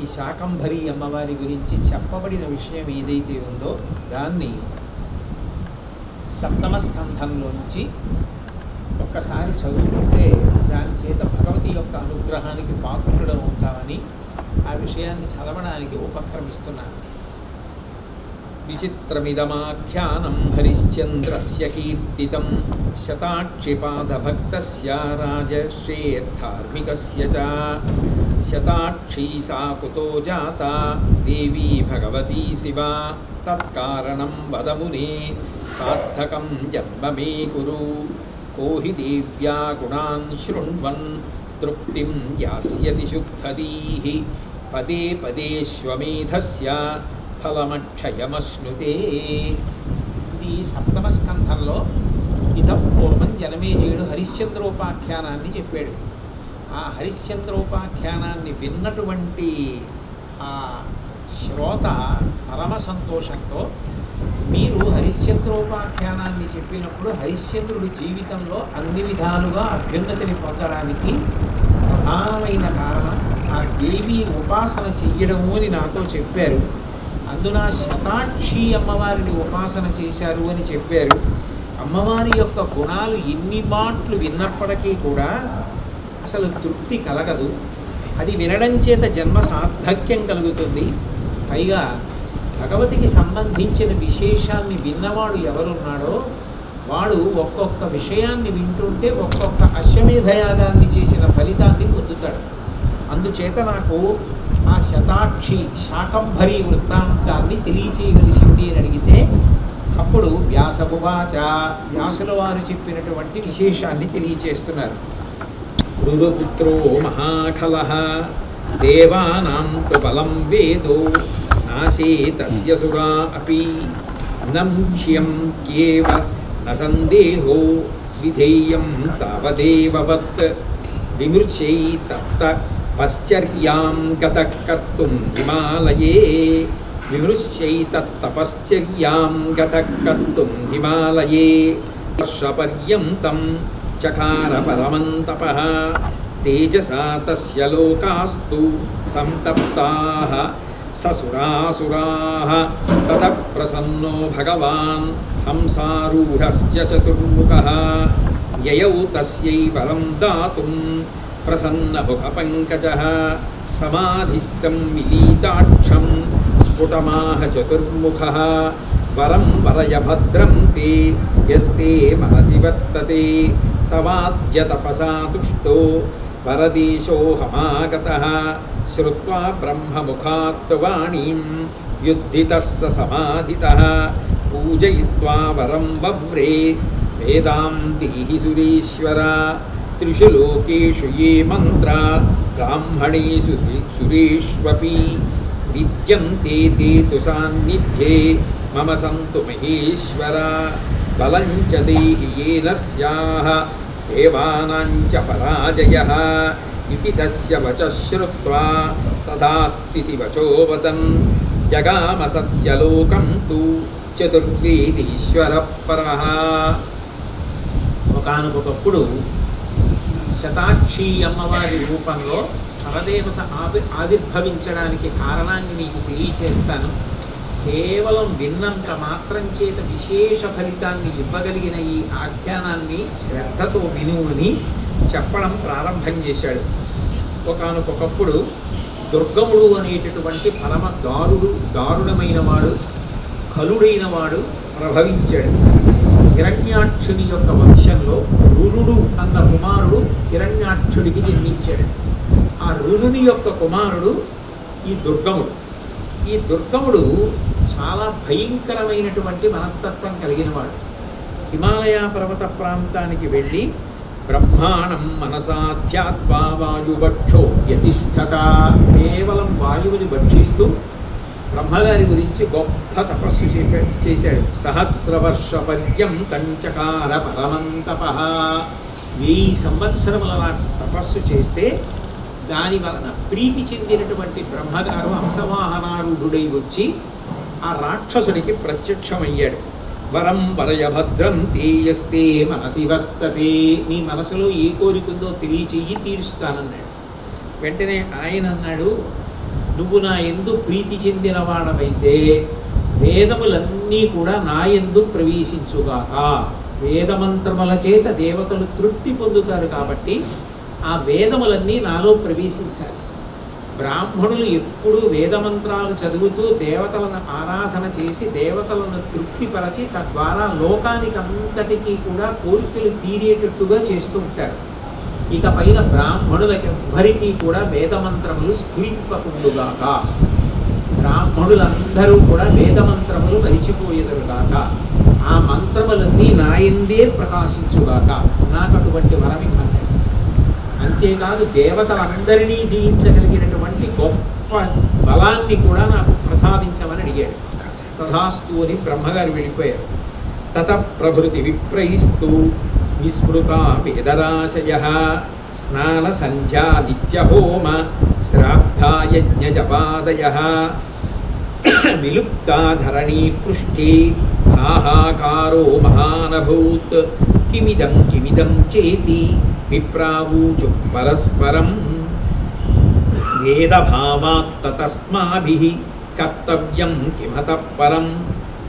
ఈ శాకంభరీ అమ్మవారి గురించి చెప్పబడిన విషయం ఏదైతే ఉందో దాన్ని సప్తమ స్కంధంలోంచి ఒక్కసారి చదువుకుంటే దాని చేత భగవతి యొక్క అనుగ్రహానికి పాత్రుడు ఉంటామని ఆ విషయాన్ని చదవడానికి ఉపక్రమిస్తున్నాను. విచిత్రమిదమాఖ్యానం హరిశ్చంద్రస్య కీర్తితం శతాక్షిపాదభక్తస్య రాజశ్రేయర్థార్మికస్య చ. శతాక్షీ సా కుతో జాతా దేవీ భగవతీ శివా తత్కారణం వద మునే సార్థకం జన్మ మే కురు. కో హి దేవ్యా గుణాన్ శృణ్వన్ తృప్తిం యాస్యతి శుద్ధదీః పదే పదేష్వమేధస్య ఫలమక్షయమశ్నుతే. ఇది సప్తమ స్కంధంలో ఇదం పూర్వం జనమేజయుడు హరిశ్చంద్రోపాఖ్యానాన్ని చెప్పాడు. ఆ హరిశ్చంద్రోపాఖ్యానాన్ని విన్నటువంటి ఆ శ్రోత పరమ సంతోషంతో, మీరు హరిశ్చంద్రోపాఖ్యానాన్ని చెప్పినప్పుడు హరిశ్చంద్రుడి జీవితంలో అన్ని విధాలుగా అభ్యున్నతిని పొందడానికి ప్రధానమైన కారణం ఆ దేవి ఉపాసన చెయ్యడము అని నాతో చెప్పారు. అందున శతాక్షి అమ్మవారిని ఉపాసన చేశారు అని చెప్పారు. అమ్మవారి యొక్క గుణాలు ఎన్ని మాటలు విన్నప్పటికీ కూడా అసలు తృప్తి కలగదు. అది వినడం చేత జన్మ సార్థక్యం కలుగుతుంది. పైగా భగవతికి సంబంధించిన విశేషాన్ని విన్నవాడు ఎవరున్నాడో వాడు ఒక్కొక్క విషయాన్ని వింటుంటే ఒక్కొక్క అశ్వమేధయాగాన్ని చేసిన ఫలితాన్ని పొందుతాడు. అందుచేత నాకు ఆ శతాక్షి శాకంభరీ వృత్తాంతాన్ని తెలియచేయవలసింది అని అడిగితే అప్పుడు వ్యాసమువాచ, వ్యాసుల వారు చెప్పినటువంటి విశేషాన్ని తెలియచేస్తున్నారు. గురుపుత్రో మహాఖలః దేవానాం తు బలం వేదో నాశే తస్య సురా అపి నముక్ష్యం క్యేవ న సందేహో విధేయం తావదేవవత్ విమృశ్యై తప్త పశ్చర్యాం గతః కర్తుం హిమాలయే. విమృశ్యై తత్తపశ్చర్యాం గతః కర్తుం హిమాలయే. వర్షపర్యంతం చకార పరమం తపః తేజసా తస్య లోకాస్తు సంతప్తాః ససురాసురాః. తతః ప్రసన్నో భగవాన్ హంసారూఢశ్చ చతుర్ముఖః. యయౌ తస్యై వరం దాతుం ప్రసన్నముఖపంకజః. సమాధిస్థం విలీతాక్షం స్ఫుటమాహ చతుర్ముఖః. వరం వరయ భద్రం తే యస్తే మనసి వర్తతే. తవాద్య తపసా తుష్టో పరదేశోహమాగతః. శ్రుత్వా బ్రహ్మముఖాత్ వాణీం యుద్ధితః స సమాధితః. పూజయిత్వా వరం వవ్రే వేదాం దేహి సురేశ్వర. త్రిషు లోకేషు ఏ మంత్రా బ్రాహ్మణేషు సురేష్వపి. విద్యంతే తే తు సాన్నిధ్యే మమ సంతు మహేశ్వర. బలం చ దేహి యేన స్యాః దేవానాం చ పరాజయః. ఇతి తస్య వచః శ్రుత్వా తదాస్తితి వచో వదన్. జగామ సత్యలోకం తు చతుర్వేదీశ్వర పరః. ఒకానొకప్పుడు శతాక్షి అమ్మవారి రూపంలో పరదేవత ఆవిర్భవించడానికి కారణాన్ని నీకు తెలియచేస్తాను. కేవలం విన్నంత మాత్రం చేత విశేష ఫలితాన్ని ఇవ్వగలిగిన ఈ ఆఖ్యానాన్ని శ్రద్ధతో విను అని చెప్పడం ప్రారంభం చేశాడు. ఒకానొకప్పుడు దుర్గముడు అనేటటువంటి పరమ దారుణమైన వాడు, కలుడైన వాడు ప్రభవించాడు. హిరణ్యాక్షుని యొక్క వంశంలో రురుడు అన్న కుమారుడు హిరణ్యాక్షుడికి జన్మించాడు. ఆ రురుని యొక్క కుమారుడు ఈ దుర్గముడు. ఈ దుర్గముడు చాలా భయంకరమైనటువంటి మనస్తత్వం కలిగిన వాడు. హిమాలయ పర్వత ప్రాంతానికి వెళ్ళి బ్రహ్మాణం మనసాధ్యాత్మా వాయుభక్షో యతిష్ఠత, కేవలం వాయువుని భక్షిస్తూ బ్రహ్మగారి గురించి గొప్ప తపస్సు చేశాడు. సహస్రవర్ష పర్యంతం చకార పరమంతప, 1000 సంవత్సరముల తపస్సు చేస్తే దాని వలన ప్రీతి చెందినటువంటి బ్రహ్మగారు హంసవాహనారూఢుడై వచ్చి ఆ రాక్షసుడికి ప్రత్యక్షమయ్యాడు. వరం వరయభద్రం తేయస్తే మనసి వర్తతే, నీ మనసులో ఏ కోరికుందో తెలియచెయ్యి తీరుస్తానన్నాడు. వెంటనే ఆయన అన్నాడు, నువ్వు నా యందు ప్రీతి చెందిన వాడవైతే వేదములన్నీ కూడా నా యందు ప్రవేశించుగాక. వేదమంత్రముల చేత దేవతలు తృప్తి పొందుతారు కాబట్టి ఆ వేదములన్నీ నాలో ప్రవేశించాలి. బ్రాహ్మణులు ఎప్పుడూ వేదమంత్రాలు చదువుతూ దేవతలను ఆరాధన చేసి దేవతలను తృప్తిపరచి తద్వారా లోకానికి అంతటికీ కూడా కోరికలు తీరేటట్టుగా చేస్తూ ఉంటారు. ఇక పైన బ్రాహ్మణులకెవ్వరికీ కూడా వేదమంత్రములు స్ఫురింపకుండుగాక, బ్రాహ్మణులందరూ కూడా వేదమంత్రములు మరిచిపోయేదరుగాక, ఆ మంత్రములన్నీ నాయందే ప్రకాశించుగాక, నాకు అటువంటి వరమిమ్మన్నాడు. అంతేకాదు దేవతలందరినీ జయించగలిగినటువంటి గొప్ప బలాన్ని కూడా నాకు ప్రసాదించమని అడిగాడు. తథాస్తు అని బ్రహ్మగారు వెళ్ళిపోయారు. తత ప్రభృతి విప్రైస్తూ విస్మృత వేదరాశయ స్నాన సంధ్యా నిత్యహోమ శ్రాద్ధాయజ్ఞజపాదయ విలుప్తాధరణీ పృష్ఠే హాహాకారో మహానభూత్ కిమిదం కిమిదం చేతి విప్రావూచు పరస్పరం వేదభావాత్ తతస్మాభిః కర్తవ్యం కిమతః పరం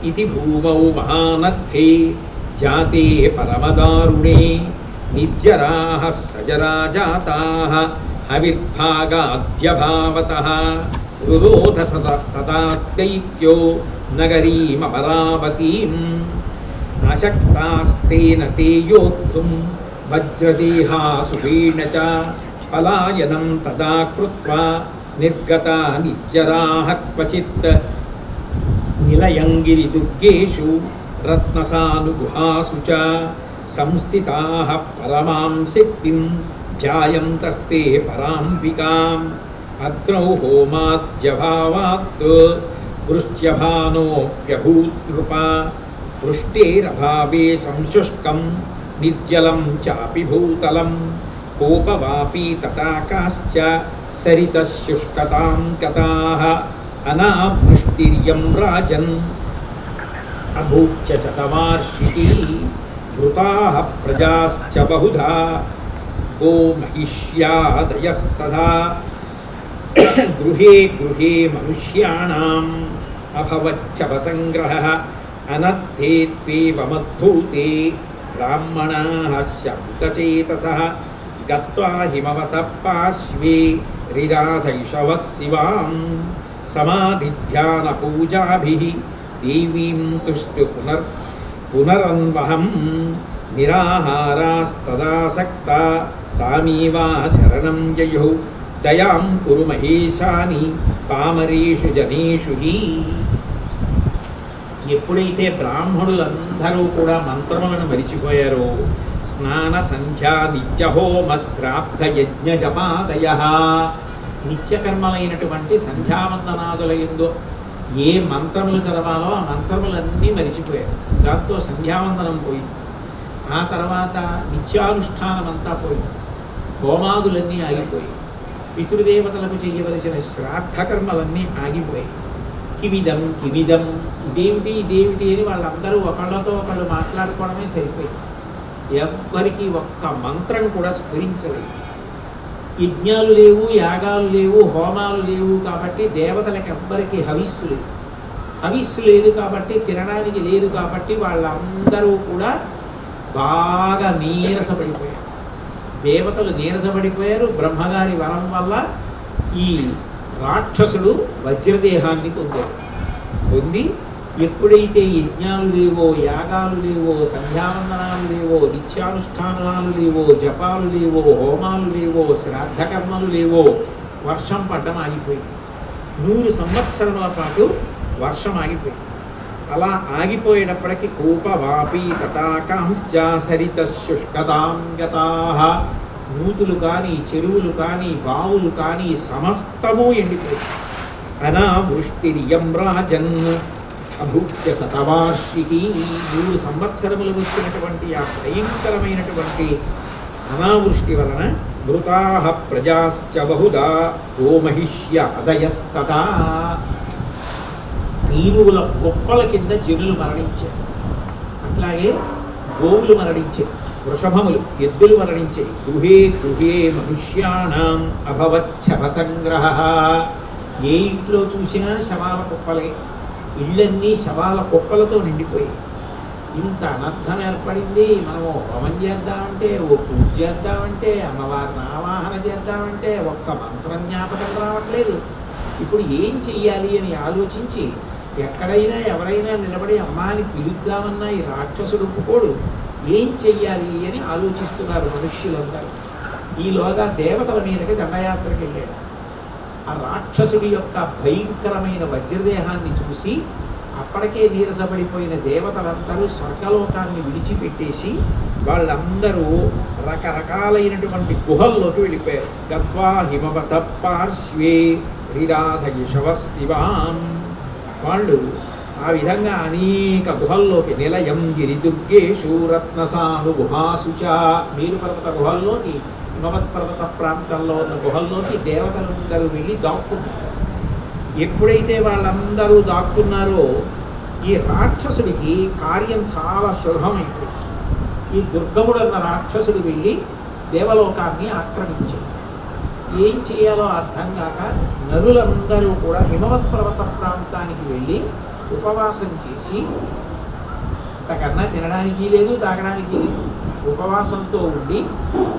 ఇతి భూమౌ మహానద్ధే జాతే పరమదారుణే నిర్జరాః సజరాజాతాః హవిర్భాగాద్యభావతః రురోధ తదా దైత్యో నగరీమపరావతీం అశక్తాస్తేన తే యోద్ధుం వజ్రదేహా సుఖేణ చ పలాయనం తదా కృత్వా నిర్గతా నిర్జరాః క్వచిత్ నిలయంగిరిదుర్గేషు రత్నసానుగుహాసు చ సంస్థితాః పరమాం శక్తిం ధ్యాయంతస్తే పరాంబికాం అగ్నౌ హోమాద్యభావాత్ వృష్ట్యభానోऽప్యభూత్ నృపా వృష్టేరభావే సంశుష్కం నిర్జలం చాపి భూతలం కోపవాపీ తటాకాశ్చ సరితః శుష్కతాం గతాః అనావృష్టిర్యం రాజన్ అభూత్య శతవార్షికీ వృతాః ప్రజాశ్చ బహుధా గోమహిష్యాదయస్తథా గృహే గృహే మనుష్యాణాం అభవచ్చవసంగ్రహः అనర్థేత్వేవమద్భూతే బ్రాహ్మణాః శబ్దచేతసః గత్వా హిమవతః పార్శ్వే రిరాధైషవः శివాం సమాధిధ్యానపూజాభిः దేవీం తుష్టు పునరన్వహం నిరాహారాస్తదాసక్తా తామేవా శరణం యయుః దయాం కురు మహేశాని పామరేషు జనేషు హి. ఎప్పుడైతే బ్రాహ్మణులందరూ కూడా మంత్రములను మరిచిపోయారో స్నాన సంధ్యా నిత్యహోమ శ్రాద్ధ యజ్ఞ జపాదయ నిత్యకర్మలైనటువంటి సంధ్యావందనాదుల యందు ఏ మంత్రములు చదవాలో ఆ మంత్రములన్నీ మరిచిపోయారు. దాంతో సంధ్యావందనం పోయింది. ఆ తర్వాత నిత్యానుష్ఠానం అంతా పోయింది. హోమాదులన్నీ ఆగిపోయాయి. పితృదేవతలకు చేయవలసిన శ్రాద్ధకర్మలన్నీ ఆగిపోయాయి. కిమిదం కిమిదం, ఇదేమిటి ఇదేమిటి అని వాళ్ళందరూ ఒకళ్ళతో ఒకళ్ళు మాట్లాడుకోవడమే సరిపోయింది. ఎవ్వరికి ఒక్క మంత్రం కూడా స్ఫురించలేదు. యజ్ఞాలు లేవు, యాగాలు లేవు, హోమాలు లేవు కాబట్టి దేవతలకు ఎవ్వరికి హవిస్సు లేదు. హవిస్సు లేదు కాబట్టి తినడానికి లేదు కాబట్టి వాళ్ళందరూ కూడా బాగా నీరసపడిపోయారు. దేవతలు నీరసపడిపోయారు. బ్రహ్మగారి వరం వల్ల ఈ రాక్షసుడు వజ్రదేహాన్ని పొంది ఎప్పుడైతే యజ్ఞాలు లేవో, యాగాలు లేవో, సంధ్యావందనాలు లేవో, నిత్యానుష్ఠానాలు లేవో, జపాలు లేవో, హోమాలు లేవో, శ్రాద్ధకర్మలు లేవో, వర్షం పడ్డం ఆగిపోయింది. 100 సంవత్సరముల పాటు వర్షం ఆగిపోయింది. ఆ అలా ఆగిపోయేటప్పటికి కూపవాపి తటాకాంశ్చ సరిత శుష్కదాంగతా, నూతులు కానీ చెరువులు కానీ బావులు కానీ సమస్తము ఎండిపోయి. అనావృష్టిరియం రాజన్ అభూత్య శతవార్షికి, 3 సంవత్సరములు వచ్చినటువంటి ఆ భయంకరమైనటువంటి అనావృష్టి వలన మృతాః ప్రజాశ్చ బహుదా గోమహిష్య అదయస్తదా, నీరుల గొప్పల కింద జనులు మరణించారు. అట్లాగే గోవులు మరణించాయి, వృషభములు ఎద్దులు మరణించాయి. గృహే గృహే మనుష్యాణం అభవచ్చవ సంగ్రహ, ఏ ఇంట్లో చూసినా శవాల కుప్పలే, ఇళ్ళన్నీ శవాల కుప్పలతో నిండిపోయాయి. ఇంత అనర్థం ఏర్పడింది. మనం హోమం చేద్దామంటే, ఓ పూజ చేద్దామంటే, అమ్మవారిని ఆవాహన చేద్దామంటే ఒక్క మంత్రం జ్ఞాపకం రావట్లేదు. ఇప్పుడు ఏం చెయ్యాలి అని ఆలోచించి ఎక్కడైనా ఎవరైనా నిలబడి అమ్మాని పిలుద్దామన్నా ఈ రాక్షసుడు ఒప్పుకోడు. ఏం చెయ్యాలి అని ఆలోచిస్తున్నారు మనుష్యులందరూ. ఈలోగా దేవతల మీదకి దండయాత్రకి వెళ్ళాడు. ఆ రాక్షసుడి యొక్క భయంకరమైన వజ్రదేహాన్ని చూసి అప్పటికే నీరసపడిపోయిన దేవతలందరూ స్వర్గలోకాన్ని విడిచిపెట్టేసి వాళ్ళందరూ రకరకాలైనటువంటి గుహల్లోకి వెళ్ళిపోయారు. గత్వా హిమవత పార్శ్వే శ్రీరాధయశవ శివాం, వాళ్ళు ఆ విధంగా అనేక గుహల్లోకి, నిలయం గిరిదుర్గేషు రత్నసాను గుహాసుచ, మేరు పర్వత గుహల్లోకి, హిమవత్ పర్వత ప్రాంతంలో ఉన్న గుహల్లోకి దేవతలందరూ వెళ్ళి దాక్కున్నారు. ఎప్పుడైతే వాళ్ళందరూ దాక్కున్నారో ఈ రాక్షసుడికి కార్యం చాలా సులభమైపోయింది. ఈ దుర్గముడు అన్న రాక్షసుడు వెళ్ళి దేవలోకాన్ని ఆక్రమించాడు. ఏం చేయాలో అర్థం కాక నరులందరూ కూడా హిమవత్ పర్వత ప్రాంతానికి వెళ్ళి ఉపవాసం చేసి, అంతకన్నా తినడానికి లేదు తాగడానికి లేదు, ఉపవాసంతో ఉండి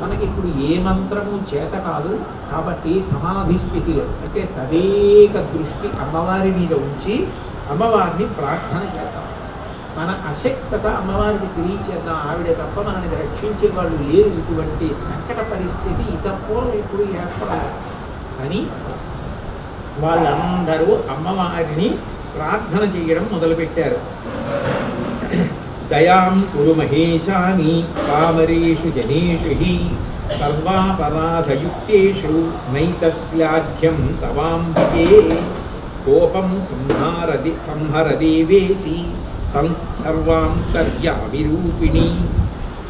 మనకి ఇప్పుడు ఏ మంత్రము చేత కాదు కాబట్టి సమాధి స్థితిలో అంటే తదేక దృష్టి అమ్మవారి మీద ఉంచి అమ్మవారిని ప్రార్థన చేద్దాం. మన అశక్తత అమ్మవారికి తెలియచేద్దాం. ఆవిడే తప్ప మనల్ని రక్షించే వాళ్ళు లేరు. ఇటువంటి సంకట పరిస్థితి ఇతపూర్వం ఇప్పుడు ఏర్పడాలి అని వాళ్ళందరూ అమ్మవారిని ప్రార్థన చేయడం మొదలుపెట్టారు. దయాం కురు మహేశాని పామరేషు జనేషు హి సర్వాపరాధయుక్తేషు నైతస్యాఖ్యం తవాంబికే కోపం సంహరదేవేసి సర్వాంతర్యామిరూపిణి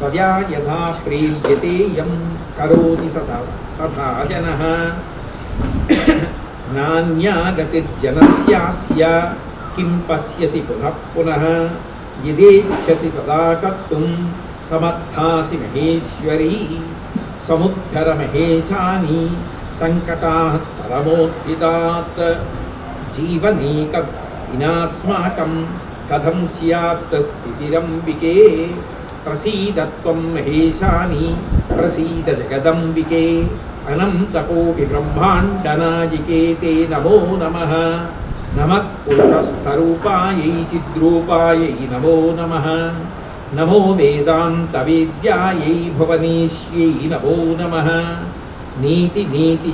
తదా యథా ప్రేర్యతే యం కరోతి తథా జనః నాన్యా గతిర్జనస్యాస్య కిం పశ్యసి పునః పునః యదేచ్ఛసి తదా కర్తుం సమర్థాసి మహేశ్వరీ సముద్ధర మహేశాని సంకటాః పరమోద్ధితాత్ జీవనేక వినాస్మాకం కథం స్యాత్ స్థితిరంబికే ప్రసీదత్వం మహేశాని ప్రసీద జగదంబికే అనంతకోటి బ్రహ్మాండనాయికే తే నమో నమః నమః కూటస్థరూపాయై చిద్రూపాయై నమో నమః నమో వేదాంతవేద్యాయై భువనేశ్యై నమో నమః నీతి నీతి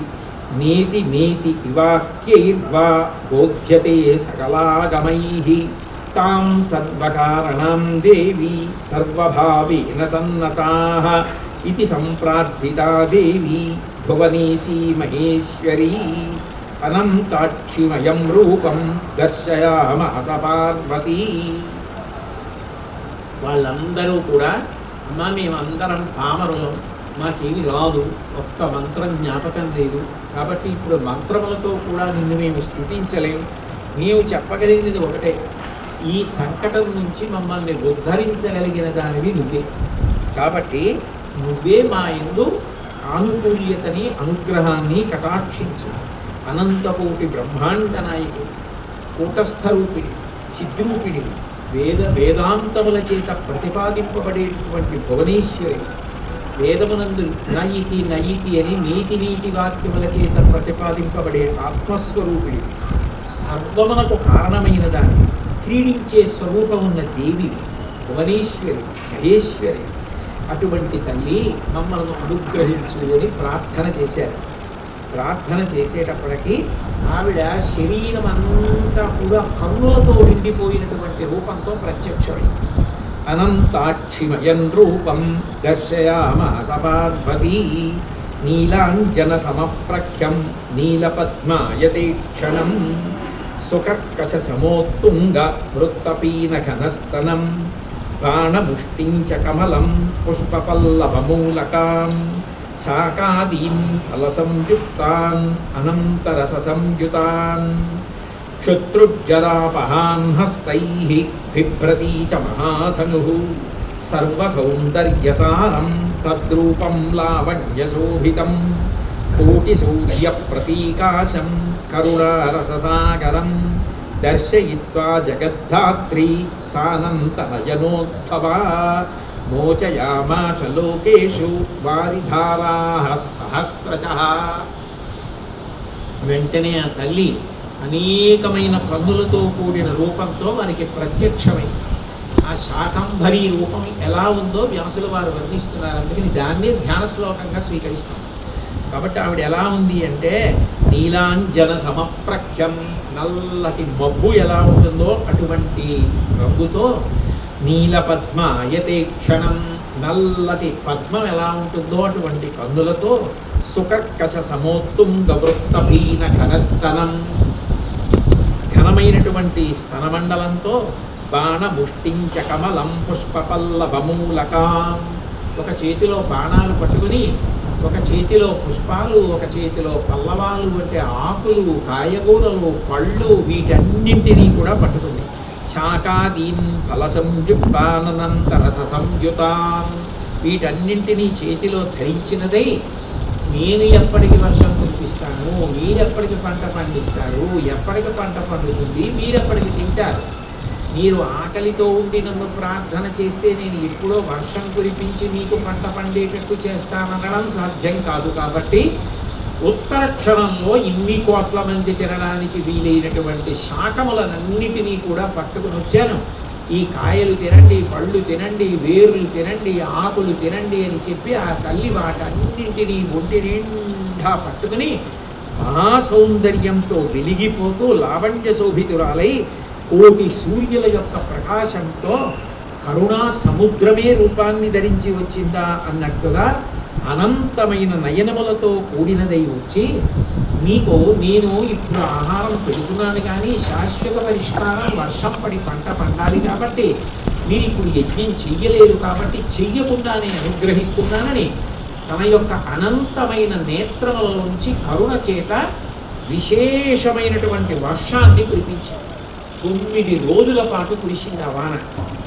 నీతి నీతి వాక్యైర్వా బోధ్యతే సకలాగమైః తాం సర్వకారణాం దేవి సర్వభావేన సన్నతాః ఇతి సంప్రార్థితా దేవి భువనేశీ మహేశ్వరీ అనంతాక్షిమయం రూపం దర్శయామాస పార్వతీ. వాళ్ళందరూ కూడా అమ్మా మేమందరం పామరులం, మాకేమి రాదు, ఒక్క మంత్రం జ్ఞాపకం లేదు, కాబట్టి ఇప్పుడు మంత్రములతో కూడా నిన్ను మేము స్తుతించలేము. నీవు చెప్పగలిగినది ఒకటే, ఈ సంకటం నుంచి మమ్మల్ని ఉద్ధరించగలిగిన దానివి నువ్వే, కాబట్టి నువ్వే మా యందు ఆనుకూల్యతని అనుగ్రహాన్ని కటాక్షించు. అనంతకోటి బ్రహ్మాండ నాయకుడు, కూటస్థరూపిణి, చిద్రూపిణి, వేదాంతముల చేత ప్రతిపాదింపబడేటువంటి భువనేశ్వరి, వేదమునందు నయితి నయితి అని నీతి నీతి వాక్యముల చేత ప్రతిపాదింపబడే ఆత్మస్వరూపిణి, సర్వమునకు కారణమైన దాన్ని క్రీడించే స్వరూపం ఉన్న దేవి భువనేశ్వరి మహేశ్వరి. అటువంటి తల్లి మమ్మల్ని అనుగ్రహించు అని ప్రార్థన చేశారు. ప్రార్థన చేసేటప్పటికీ ఆవిడ శరీరం అంతా కూడా కన్నులతో నిండిపోయినటువంటి రూపంతో ప్రత్యక్షమైంది. అనంతాక్షిమయం రూపం దర్శయామాస పార్వతీ నీలాంజన సమప్రఖ్యం నీలపద్మాయతే క్షణం సుకర్కశ సమోత్తుంగ వృత్తపీనఘనస్తనం బాణముష్టిం చ కమలం పుష్పపల్లవమూలకాం శాకాదీన్ ఫలసంయుక్తాన్ అనంతరస సంయుతాన్ శత్రుజరాపహాన్ హస్తైః బిభ్రతీ చ మహాధనుః సర్వసౌందర్యసారం తద్రూపం లావణ్యశోభితం కోటిసూర్యప్రతీకాశం కరుణారససాగరం దర్శయిత్వా జగద్ధాత్రీ సానంతనయనోద్భవా మోచయామాశ లోకేషు వారిధారాః సహస్రశః. వెంటనే ఆ తల్లి అనేకమైన కన్నులతో కూడిన రూపంతో వారికి ప్రత్యక్షమైంది. ఆ శాకంభరీ రూపం ఎలా ఉందో వ్యాసుల వారు వర్ణిస్తున్నారు. అందుకని దాన్నే ధ్యాన శ్లోకంగా స్వీకరిస్తాం. కాబట్టి ఆవిడ ఎలా ఉంది అంటే నీలాంజన సమప్రఖ్యం, నల్లటి మబ్బు ఎలా ఉంటుందో అటువంటి రంగుతో, నీలపద్మాయతే క్షణం, నల్లటి పద్మం ఎలా ఉంటుందో అటువంటి కన్నులతో, సుకర్కశ సమోత్తుంగ వృత్తపీన ఘనస్తనం, ఘనమైనటువంటి స్తనమండలంతో, బాణముష్టించ కమలం పుష్పపల్లవమూలకాం, ఒక చేతిలో బాణాలు పట్టుకుని, ఒక చేతిలో పుష్పాలు, ఒక చేతిలో పల్లవాలు అంటే ఆకులు, కాయగూరలు, పళ్ళు, వీటన్నింటినీ కూడా పట్టుకుంది. శాకాదీన్ ఫలసంయుక్తానంతరస సంయుతాం, వీటన్నింటినీ చేతిలో ధరించినదై, నేను ఎప్పటికి వర్షం కురిపిస్తాను, మీరెప్పటికి పంట పండిస్తారు, ఎప్పటికి పంట పండుతుంది, మీరెప్పటికి తింటారు, మీరు ఆకలితో ఉండి నన్ను ప్రార్థన చేస్తే నేను ఎప్పుడో వర్షం కురిపించి మీకు పంట పండేటట్టు చేస్తాననడం సాధ్యం కాదు. కాబట్టి ఉత్తర క్షణంలో ఇన్ని కోట్ల మంది తినడానికి వీలైనటువంటి శాకములనన్నిటినీ కూడా పట్టుకుని వచ్చాను. ఈ కాయలు తినండి, పళ్ళు తినండి, వేర్లు తినండి, ఆకులు తినండి అని చెప్పి ఆ తల్లి వాటన్నింటినీ ఒంటి నిండా పట్టుకుని మహాసౌందర్యంతో వెలిగిపోతూ లావణ్య శోభితురాలై కోటి సూర్యుల యొక్క ప్రకాశంతో కరుణా సముద్రమే రూపాన్ని ధరించి వచ్చిందా అన్నట్టుగా అనంతమైన నయనములతో కూడినదై వచ్చి, మీకు నేను ఇప్పుడు ఆహారం పెడుతున్నాను కానీ శాశ్వత పరిష్కారం వర్షం పడి పంట పండాలి కాబట్టి మీరు ఇప్పుడు యజ్ఞం చెయ్యలేరు కాబట్టి చెయ్యకుండానే అనుగ్రహిస్తున్నానని తన యొక్క అనంతమైన నేత్రములలోంచి కరుణ చేత విశేషమైనటువంటి వర్షాన్ని కురిపించారు. 9 రోజుల పాటు కురిసింది ఆ వాన.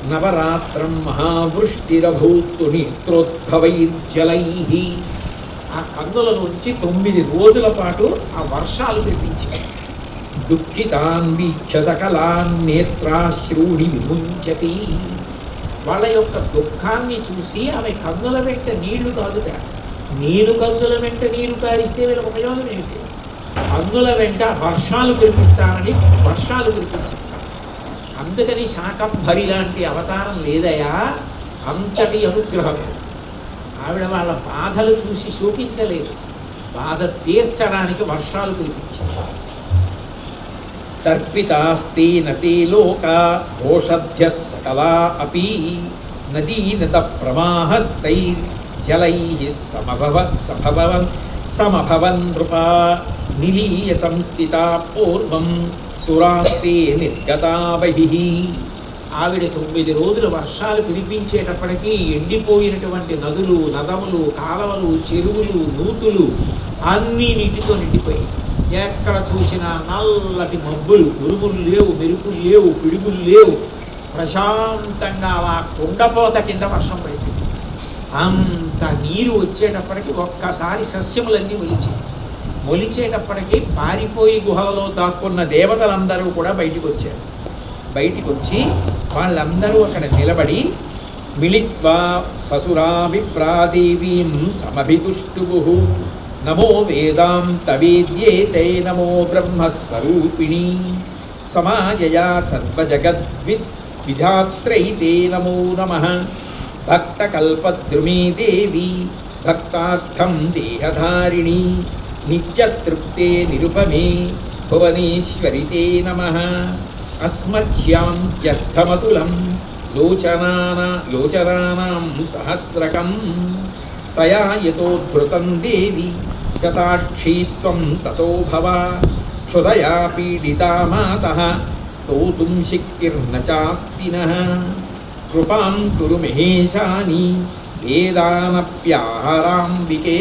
నవరాత్రం మహావృష్టిరభూత్తు నేత్రోద్భవైర్జలైః, ఆ కన్నులలోంచి 9 రోజుల పాటు ఆ వర్షాలు కురిపించారు. దుఃఖితాన్ వీక్ష సకలాన్ నేత్రాశ్రూణి విముంచతి, వాళ్ళ యొక్క దుఃఖాన్ని చూసి ఆమె కన్నుల వెంట నీళ్లు కాదుతారు. నేను కన్నుల వెంట నీరు కారిస్తే వీళ్ళ ఉపయోగం ఏమిటి? కన్నుల వెంట వర్షాలు కురిపిస్తానని వర్షాలు కురిపించారు. అందుకని శాకంభరి లాంటి అవతారం లేదయా, అంతటి అనుగ్రహమే. ఆవిడ వాళ్ళ బాధలు చూసి శోకించలేదు, బాధ తీర్చడానికి వర్షాలు కురిపించారు. తర్పితాస్తే నతే లోకా ఓషధ్య సకలా అపి నదీనత ప్రవాహస్తైర్జలైః సమభవన్ నృపా నిలీయ సంస్థితా పూర్వం సురాస్తే నిర్గతా బహిః. ఆవిడ 9 రోజులు వర్షాలు కురిపించేటప్పటికీ ఎండిపోయినటువంటి నదులు, నదములు, కాలవలు, చెరువులు, నూతులు అన్నీ నీటితో నిండిపోయాయి. ఎక్కడ చూసినా నల్లటి మబ్బులు, ఉరుములు లేవు, మెరుపులు లేవు, పిడుగులు లేవు. ప్రశాంతంగా ఆ కుండపోత కింద వర్షం పడింది. అంత నీరు వచ్చేటప్పటికి ఒక్కసారి సస్యములన్నీ మొలిచేటప్పటికీ పారిపోయి గుహలలో దాక్కున్న దేవతలందరూ కూడా బయటికి వచ్చారు. బయటికి వచ్చి వాళ్ళందరూ అక్కడ నిలబడి మిళిత్వా ససురాభిప్రాదేవీం సమభితుష్టుః నమో వేదాంత వేద్యేతే నమో బ్రహ్మస్వరూపిణీ సమాజయా సర్వజగద్విద్ విధాత్రైతే నమో నమః భక్తకల్పద్రుమే దేవి భక్తార్థం దేహధారిణి నిత్యతృప్తే నిరుపమే భువనేశ్వరి తే నమః. అస్మధ్యాం త్యర్థమతులం లోచనానాం సహస్రకం తయా యతోద్ధృతం దేవి శతాక్షీ త్వం తతో భవ. క్షుధయా పీడితా మాతః స్తోతుం శక్తిర్న చాస్తి నః. కృపాం కురు మహేశాని వేదానప్యాహారాంబికే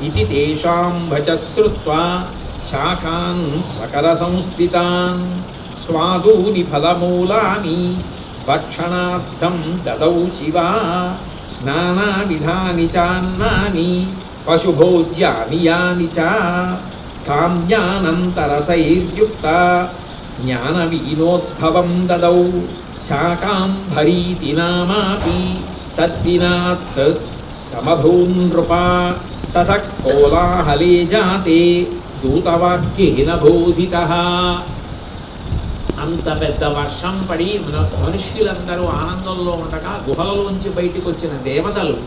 ఇతి తేషాం వచః శ్రుత్వా శాఖాన్ స్వకర సంస్థితాన్ స్వాదూని ఫలమూలాని భక్షణార్థం దదౌ శివా. నానావిధాని చాన్నాని పశుభోజ్యాని యాని చ. కామ్యానంతరసైర్యుక్త జ్ఞానవీనోద్భవం దదౌ. శాకాంభరీతి నామాపి తద్వినాత్ సమభూన్నృపా. తతః కోలాహలే జాతే దూతవాక్యేన బోధితః. అంత పెద్ద వర్షం పడి మనుష్యులందరూ ఆనందంలో ఉండగా గుహలలోంచి బయటకు వచ్చిన దేవతలు,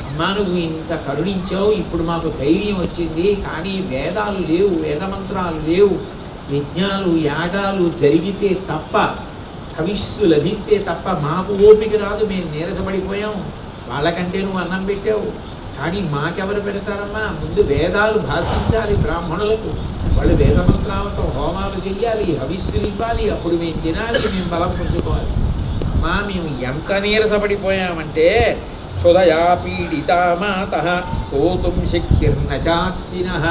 అమ్మా నువ్వు ఇంత కరుణించావు, ఇప్పుడు మాకు ధైర్యం వచ్చింది, కానీ వేదాలు లేవు, వేదమంత్రాలు లేవు, యజ్ఞాలు యాగాలు జరిగితే తప్ప, హవిస్సు లభిస్తే తప్ప మాకు ఓపిక రాదు, మేము నీరసపడిపోయాం, వాళ్ళకంటే నువ్వు అన్నం పెట్టావు, కానీ మాకెవరు పెడతారమ్మా, ముందు వేదాలు భాషించాలి బ్రాహ్మణులకు, వాళ్ళు వేదమంత్రాలతో హోమాలు చెయ్యాలి, హవిస్సులు ఇవ్వాలి, అప్పుడు మేము తినాలి, మేము బలం పుంజుకోవాలి. అమ్మా మేము ఎంత నీరసపడిపోయామంటే క్షుధయా పీడితా మాతః స్తోతుం శక్తిర్న చాస్తి నః.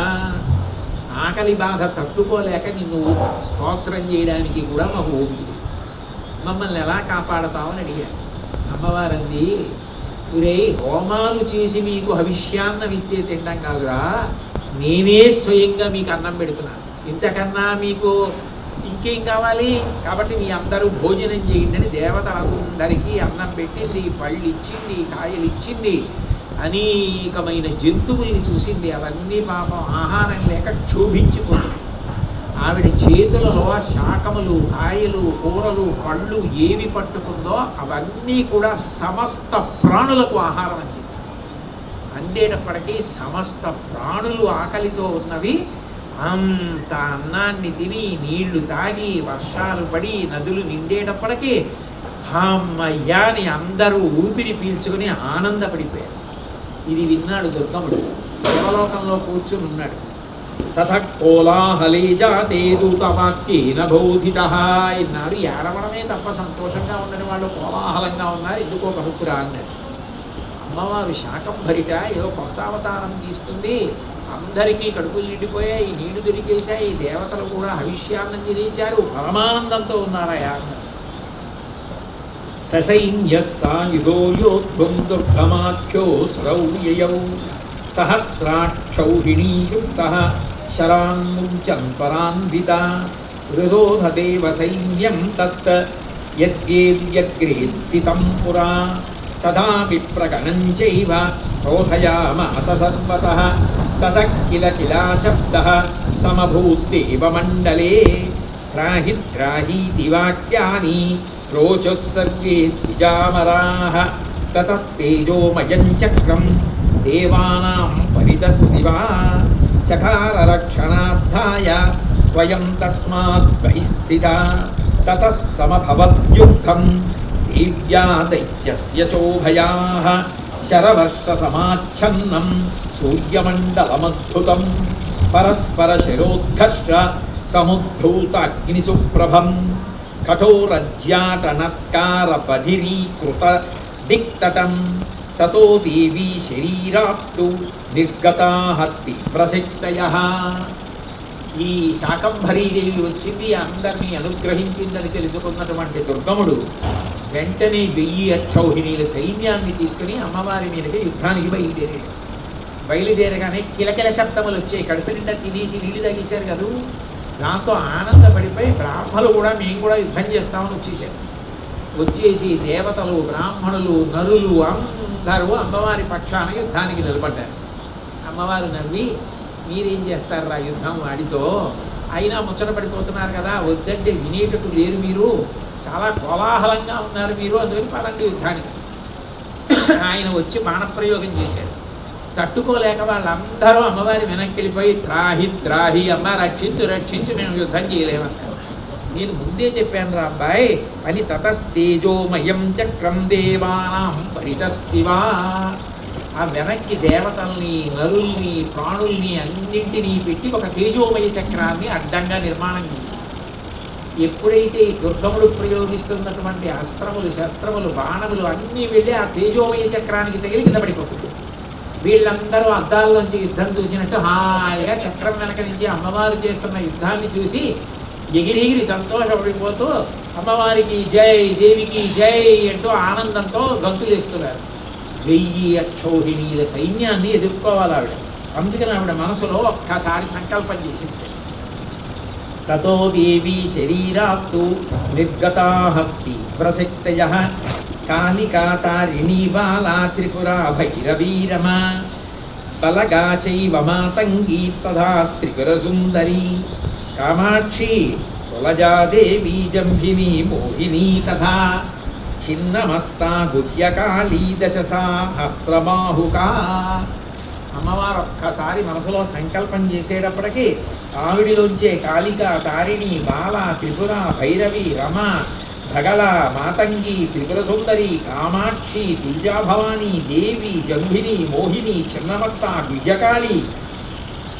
ఆకలి బాధ తట్టుకోలేక నిన్ను స్తోత్రం చేయడానికి కూడా మాకు ఓపిక, మమ్మల్ని ఎలా కాపాడతామని అడిగారు. అమ్మవారంది, ఒరే హోమాలు చేసి మీకు హవిష్యాన్నమిస్తే తినడం కాదురా, నేనే స్వయంగా మీకు అన్నం పెడుతున్నాను, ఇంతకన్నా మీకు ఇంకేం కావాలి, కాబట్టి మీ అందరూ భోజనం చేయండి అని దేవతలందరికీ అన్నం పెట్టింది, పళ్ళు ఇచ్చింది, కాయలు ఇచ్చింది, అనేకమైన జంతువుల్ని చూసింది, అవన్నీ పాపం ఆహారం లేక క్షోభించిపోతుంది. ఆవిడ చేతులలో శాకములు, కాయలు, కూరలు, పళ్ళు ఏవి పట్టుకుందో అవన్నీ కూడా సమస్త ప్రాణులకు ఆహారం అంది. అందేటప్పటికీ సమస్త ప్రాణులు ఆకలితో ఉన్నవి అంత అన్నాన్ని తిని నీళ్లు తాగి వర్షాలు పడి నదులు నిండేటప్పటికీ అమ్మయ్యాని అందరూ ఊపిరి పీల్చుకుని ఆనందపడిపోయారు. ఇది విన్నాడు దుర్గముడు, దేవలోకంలో కూర్చుని ఉన్నాడు. తతః కోలాహలే జాతే దూతవాక్యేన బోధితః. ఇన్నాడు ఏడవడమే తప్ప సంతోషంగా ఉండని వాళ్ళు కోలాహలంగా ఉన్నారు, ఎందుకో కనుక్కురా అన్నాడు. అమ్మవారు శాకంభరిట ఏదో కొత్త అవతారం తీసుకుంది, అందరికీ కడుపులు నిండిపోయాయి, నీళ్లు దొరికేశాయి, దేవతలు కూడా హవిష్యాన్నం తినేశారు, పరమానందంతో ఉన్నారయా అన్నారు. ససైన్యస్సాయుధో యోద్ధుం దుర్గమాఖ్యో సురౌర్యయౌ సహస్రాక్షౌహిణీయుక్తః శరాన్ముంచన్ పరాన్విత. రురోధదేవ సైన్యం తత్ యద్గేవ్యగ్రే స్థితం పురా. తదా విప్రగణం చైవ రోధయామాస సర్వతః. తతః కిల కిలా శబ్దః సమభూద్దేవమండలే. త్రాహి త్రాహీతి వాక్యాని రోచః సర్వే ద్విజామరాః. తతస్తేజోమయం చక్రం దేవానాం పరితః శివా. చకార రక్షణార్థాయ స్వయం తస్మాత్ బహిస్థితా. తతః సమభవద్యుద్ధం దేవ్యా దైత్యస్య చోభయాః. శరవర్షసమాచ్ఛన్నం సూర్యమండలమద్భుతం. పరస్పర శిరోద్ఘర్ష సముద్ధూతాగ్నిసుప్రభం. కఠోరజ్యాటనత్కార బధిరీకృత దిక్తటం. తతో దేవీ శరీరాప్తు నిర్గతాః తీవ్రశక్తయః. ఈ శాకంభరీదేవి వచ్చింది, అందరినీ అనుగ్రహించిందని తెలుసుకున్నటువంటి దుర్గముడు వెంటనే 1000 అక్షౌహిణీల సైన్యాన్ని తీసుకుని అమ్మవారి మీదకి యుద్ధానికి బయలుదేరగానే కిలకిల శబ్దములు వచ్చాయి. కడుపు నిండా తినేసి నీళ్లు తగ్గించారు కదా, దాంతో ఆనందపడిపోయి బ్రాహ్మణులు కూడా మేము కూడా యుద్ధం చేస్తామని వచ్చేసారు. వచ్చేసి దేవతలు, బ్రాహ్మణులు, నరులు అందరూ అమ్మవారి పక్షాన యుద్ధానికి నిలబడ్డారు. అమ్మవారు నవ్వి, మీరేం చేస్తారా యుద్ధం వాడితో, అయినా ముచ్చట పడిపోతున్నారు కదా, వద్దంటే వినేటట్టు లేరు, మీరు చాలా కోలాహలంగా ఉన్నారు మీరు, అందుకని పదండి యుద్ధానికి. ఆయన వచ్చి బాణప్రయోగం చేశారు. తట్టుకోలేక వాళ్ళందరూ అమ్మవారి వెనక్కి వెళ్ళిపోయి త్రాహి త్రాహి అమ్మ రక్షించు రక్షించు, మేము యుద్ధం చేయలేమన్నారు. నేను ముందే చెప్పాను రా అబ్బాయి అని. తతస్తేజోమయం చక్రం దేవానాం పరితశివా. ఆ వెనక్కి దేవతల్ని, నరుల్ని, ప్రాణుల్ని అన్నింటినీ పెట్టి ఒక తేజోమయ చక్రాన్ని అడ్డంగా నిర్మాణం చేసి, ఎప్పుడైతే ఈ దుర్గముడు ప్రయోగిస్తున్నటువంటి అస్త్రములు, శస్త్రములు, బాణములు అన్నీ వెళ్ళి ఆ తేజోమయ చక్రానికి తగిలి కింద పడిపోతుంది. వీళ్ళందరూ అద్దాల్లోంచి యుద్ధం చూసినట్టు హాయిగా చక్రం వెనక నుంచి అమ్మవారు చేస్తున్న యుద్ధాన్ని చూసి ఎగిరిగిరి సంతోషపడిపోతూ అమ్మవారికి జై, దేవికి జై అంటూ ఆనందంతో గంతులేస్తున్నారు. 1000 అక్షౌహిణీల సైన్యాన్ని ఎదుర్కోవాలి ఆవిడ. అందుకని ఆవిడ మనసులో ఒక్కసారి సంకల్పం చేసింది. తతో దేవీ శరీరాత్తు నిర్గతాహత్తి ప్రసక్తయః కాళికా తారిణీ బాలా త్రిపురా భైరవీరమా బలగా చైవ మాతంగీ తథా త్రిపుర సుందరీ కామాక్షి కులజాదేవీ జంభినీ మోహినీ తథా చిన్నమస్తా గుహ్యకాళీ దశసహస్రబాహుకా. అమ్మవారు ఒక్కసారి మనసులో సంకల్పం చేసేటప్పటికీ ఆవిడిలోంచే కాళిక, తారిణి, బాల, త్రిపుర, భైరవి, రమ, భగల, మాతంగి, త్రిపుర సుందరి, కామాక్షి, దివ్యాభవాని, దేవి, జంభిని, మోహిని, చిన్నమస్త, గుహ్యకాళి,